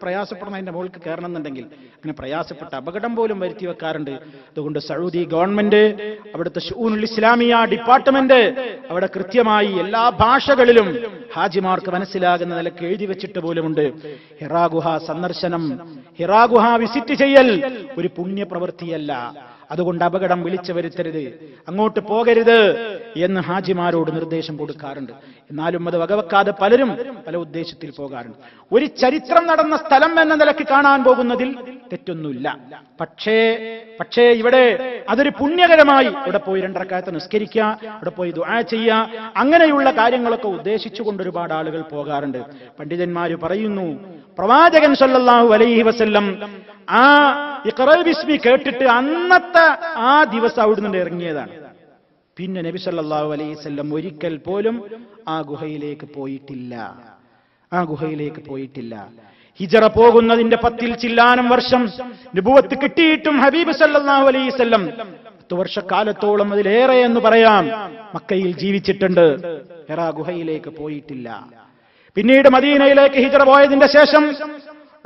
പ്രയാസപ്പെടണം അതിന്റെ മുകൾക്ക് കയറണം എന്നുണ്ടെങ്കിൽ അങ്ങനെ പ്രയാസപ്പെട്ട അപകടം പോലും വരുത്തി വെക്കാറുണ്ട്. അതുകൊണ്ട് സൗദി ഗവൺമെന്റ്, അവിടുത്തെ ശൂനുൽ ഇസ്ലാമിയ ഡിപ്പാർട്ട്മെന്റ് അവിടെ കൃത്യമായി എല്ലാ ഭാഷകളിലും ഹാജിമാർക്ക് മനസ്സിലാകുന്ന നിലക്ക് എഴുതി വെച്ചിട്ട് പോലുമുണ്ട്, ഹിറാ ഗുഹ സന്ദർശനം, ഹിറാ ഗുഹ വിസിറ്റ് ചെയ്യൽ ഒരു പുണ്യപ്രവൃത്തിയല്ല, അതുകൊണ്ട് അപകടം വിളിച്ചു വരുത്തരുത്, അങ്ങോട്ട് പോകരുത് എന്ന് ഹാജിമാരോട് നിർദ്ദേശം കൊടുക്കാറുണ്ട്. എന്നാലും അത് വകവെക്കാതെ പലരും പല ഉദ്ദേശത്തിൽ പോകാറുണ്ട്. ഒരു ചരിത്രം നടന്ന സ്ഥലം എന്ന നിലക്ക് കാണാൻ പോകുന്നതിൽ തെറ്റൊന്നുമില്ല. പക്ഷേ ഇവിടെ അതൊരു പുണ്യകരമായി ഇവിടെ പോയി 2 റക്അത്ത് നിസ്കരിക്കുക, ഇവിടെ പോയി ദുആ ചെയ്യുക, അങ്ങനെയുള്ള കാര്യങ്ങളൊക്കെ ഉദ്ദേശിച്ചുകൊണ്ട് ഒരുപാട് ആളുകൾ പോകാറുണ്ട്. പണ്ഡിതന്മാര് പറയുന്നു, പ്രവാചകൻ സല്ലല്ലാഹു അലൈഹി വസല്ലം ആ ഇഖ്റ ബിസ്മി കേട്ടിട്ട് അന്നത്തെ ആ ദിവസം അവിടുന്ന് ഇറങ്ങിയതാണ്. പിന്നെ നബി സല്ലല്ലാഹു അലൈഹി വസല്ലം ഒരിക്കൽ പോലും ആ ഗുഹയിലേക്ക് പോയിട്ടില്ല. ഹിജറ പോകുന്നതിന്റെ 10 ചില്ലാനം വർഷം നബുവത്ത് കിട്ടിയിട്ടും ഹബീബ് സല്ലല്ലാഹു അലൈഹി വസല്ലം 10 വർഷക്കാലത്തോളം അതിലേറെ എന്ന് പറയാം മക്കയിൽ ജീവിച്ചിട്ടുണ്ട്. ഹിറാ ഗുഹയിലേക്ക് പോയിട്ടില്ല. പിന്നീട് മദീനയിലേക്ക് ഹിജറ പോയതിന്റെ ശേഷം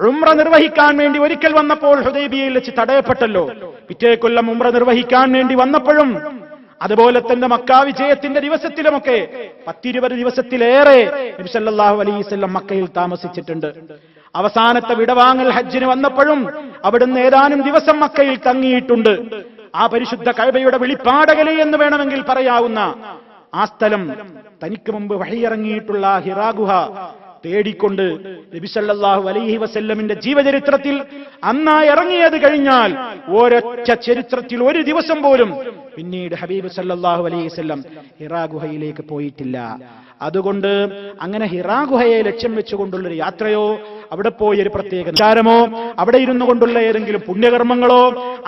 ഉംറ നിർവഹിക്കാൻ വേണ്ടി ഒരിക്കൽ വന്നപ്പോൾ ഹുദൈബിയയിൽ വെച്ച് തടയപ്പെട്ടല്ലോ. പിറ്റേ കൊല്ലം ഉംറ നിർവഹിക്കാൻ വേണ്ടി വന്നപ്പോഴും അതുപോലെ തന്നെ മക്ക വിജയത്തിന്റെ ദിവസത്തിലുമൊക്കെ 10-20 ദിവസത്തിലേറെ നബി സല്ലല്ലാഹു അലൈഹി വസല്ലം മക്കയിൽ താമസിച്ചിട്ടുണ്ട്. അവസാനത്തെ വിടവാങ്ങൽ ഹജ്ജിന് വന്നപ്പോഴും അവിടുന്ന് ഏതാനും ദിവസം മക്കയിൽ തങ്ങിയിട്ടുണ്ട്. ആ പരിശുദ്ധ കഅബയുടെ വെളിപ്പാടകലെ എന്ന് വേണമെങ്കിൽ പറയാവുന്ന ആ സ്ഥലം, തനിക്ക് മുമ്പ് വഹിയിറങ്ങിയിട്ടുള്ള ഹിറാ ഗുഹ തേടിക്കൊണ്ട് നബി സല്ലല്ലാഹു അലൈഹി വസല്ലമിന്റെ ജീവചരിത്രത്തിൽ അന്നാ ഇറങ്ങിയത് കഴിഞ്ഞാൽ ഒരൊറ്റ ചരിത്രത്തിൽ ഒരു ദിവസം പോലും പിന്നീട് ഹബീബ് സല്ലല്ലാഹു അലൈഹി വസല്ലം ഹിറാ ഗുഹയിലേക്ക് പോയിട്ടില്ല. അതുകൊണ്ട് അങ്ങനെ ഹിറാ ഗുഹയെ ലക്ഷ്യം വെച്ചുകൊണ്ടുള്ളൊരു യാത്രയോ, അവിടെ പോയി ഒരു പ്രത്യേക വിചാരമോ, അവിടെ ഇരുന്നു കൊണ്ടുള്ള ഏതെങ്കിലും പുണ്യകർമ്മങ്ങളോ,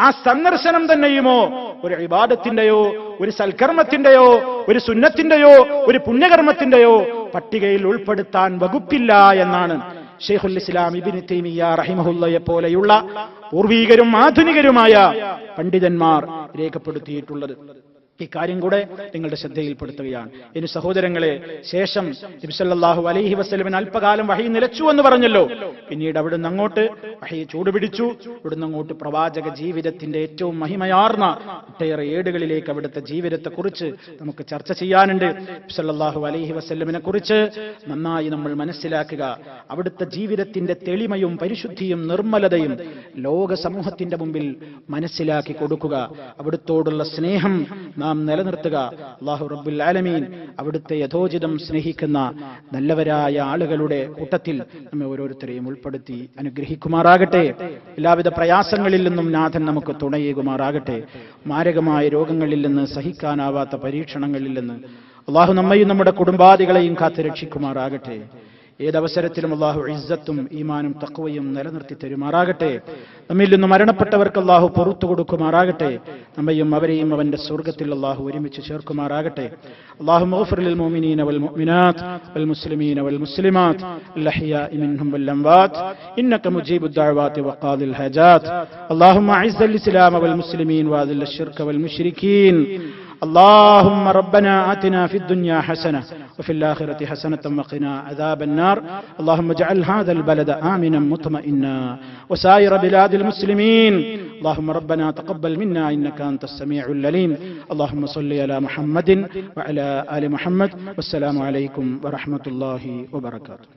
ആ സന്ദർശനം തന്നെയുമോ ഒരു ഇബാദത്തിന്റെയോ ഒരു സൽക്കർമ്മത്തിന്റെയോ ഒരു സുന്നത്തിന്റെയോ ഒരു പുണ്യകർമ്മത്തിന്റെയോ പട്ടികയിൽ ഉൾപ്പെടുത്താൻ വകുപ്പില്ല എന്നാണ് ശൈഖുൽ ഇസ്ലാം ഇബ്നു തൈമിയ്യ റഹിമഹുള്ളയെ പോലെയുള്ള പൂർവീകരും ആധുനികരുമായ പണ്ഡിതന്മാർ രേഖപ്പെടുത്തിയിട്ടുള്ളത്. ഇക്കാര്യം കൂടെ നിങ്ങളുടെ ശ്രദ്ധയിൽപ്പെടുത്തുകയാണ്. ഇനി സഹോദരങ്ങളെ, ശേഷം നബി സല്ലല്ലാഹു അലൈഹി വസല്ലമിന് അല്പകാലം വഹി നിലച്ചു എന്ന് പറഞ്ഞല്ലോ. പിന്നീട് അവിടുന്ന് അങ്ങോട്ട് വഹി ചൂടുപിടിച്ചു. ഇവിടുന്ന് അങ്ങോട്ട് പ്രവാചക ജീവിതത്തിന്റെ ഏറ്റവും മഹിമയാർന്ന ഒട്ടേറെ ഏടുകളിലേക്ക് അവിടുത്തെ ജീവിതത്തെക്കുറിച്ച് നമുക്ക് ചർച്ച ചെയ്യാനുണ്ട്. നബി സല്ലല്ലാഹു അലൈഹി വസല്ലമിനെ കുറിച്ച് നന്നായി നമ്മൾ മനസ്സിലാക്കുക. അവിടുത്തെ ജീവിതത്തിന്റെ തെളിമയും പരിശുദ്ധിയും നിർമ്മലതയും ലോക സമൂഹത്തിന്റെ മുമ്പിൽ മനസ്സിലാക്കി കൊടുക്കുക. അവിടുത്തോടുള്ള സ്നേഹം നാം നിലനിർത്തുക. അല്ലാഹു റബ്ബുൽ ആലമീൻ അവിടുത്തെ യഥോചിതം സ്നേഹിക്കുന്ന നല്ലവരായ ആളുകളുടെ കൂട്ടത്തിൽ നമ്മെ ഓരോരുത്തരെയും ഉൾപ്പെടുത്തി അനുഗ്രഹിക്കുമാറാകട്ടെ. എല്ലാവിധ പ്രയാസങ്ങളിൽ നിന്നും നാഥൻ നമുക്ക് തുണയേകുമാറാകട്ടെ. മാരകമായ രോഗങ്ങളിൽ നിന്ന്, സഹിക്കാനാവാത്ത പരീക്ഷണങ്ങളിൽ നിന്ന് അല്ലാഹു നമ്മയും നമ്മുടെ കുടുംബാദികളെയും കാത്ത് രക്ഷിക്കുമാറാകട്ടെ. ഏതവസരത്തിലും അല്ലാഹു ഇസ്സത്തും ഈമാനും തഖ്വയും നിലനിർത്തി തരുമാറാകട്ടെ. നമ്മിൽ നിന്ന് മരണപ്പെട്ടവർക്ക് അല്ലാഹു പുറത്തു കൊടുക്കുമാറാകട്ടെ. നമ്മയും അവരെയും അവന്റെ സ്വർഗ്ഗത്തിൽ അല്ലാഹു ഒരുമിച്ച് ചേർക്കുമാറാകട്ടെ. അല്ലാഹുമ്മ ഗ്ഫിർ ലിൽ മുഅ്മിനീന വൽ മുഅ്മിനാത്ത് വൽ മുസ്ലിമീന വൽ മുസ്ലിമാത്ത് അൽ അഹ്യാഇ മിൻഹും വൽ അംവാത്ത് ഇന്നക മുജീബുദ് ദഅവാതി വഖാദിൽ ഹജാത്ത്. അല്ലാഹുമ്മ അഇസ്സൽ ഇസ്ലാമ വൽ മുസ്ലിമീൻ വഅദിൽ അശ്ശിർക വൽ മുശ്രിക്കീൻ. اللهم ربنا آتنا في الدنيا حسنة وفي الآخرة حسنة وقنا عذاب النار. اللهم اجعل هذا البلد آمنا مطمئنا وسائر بلاد المسلمين. اللهم ربنا تقبل منا إنك أنت السميع العليم. اللهم صل على محمد وعلى آل محمد. والسلام عليكم ورحمة الله وبركاته.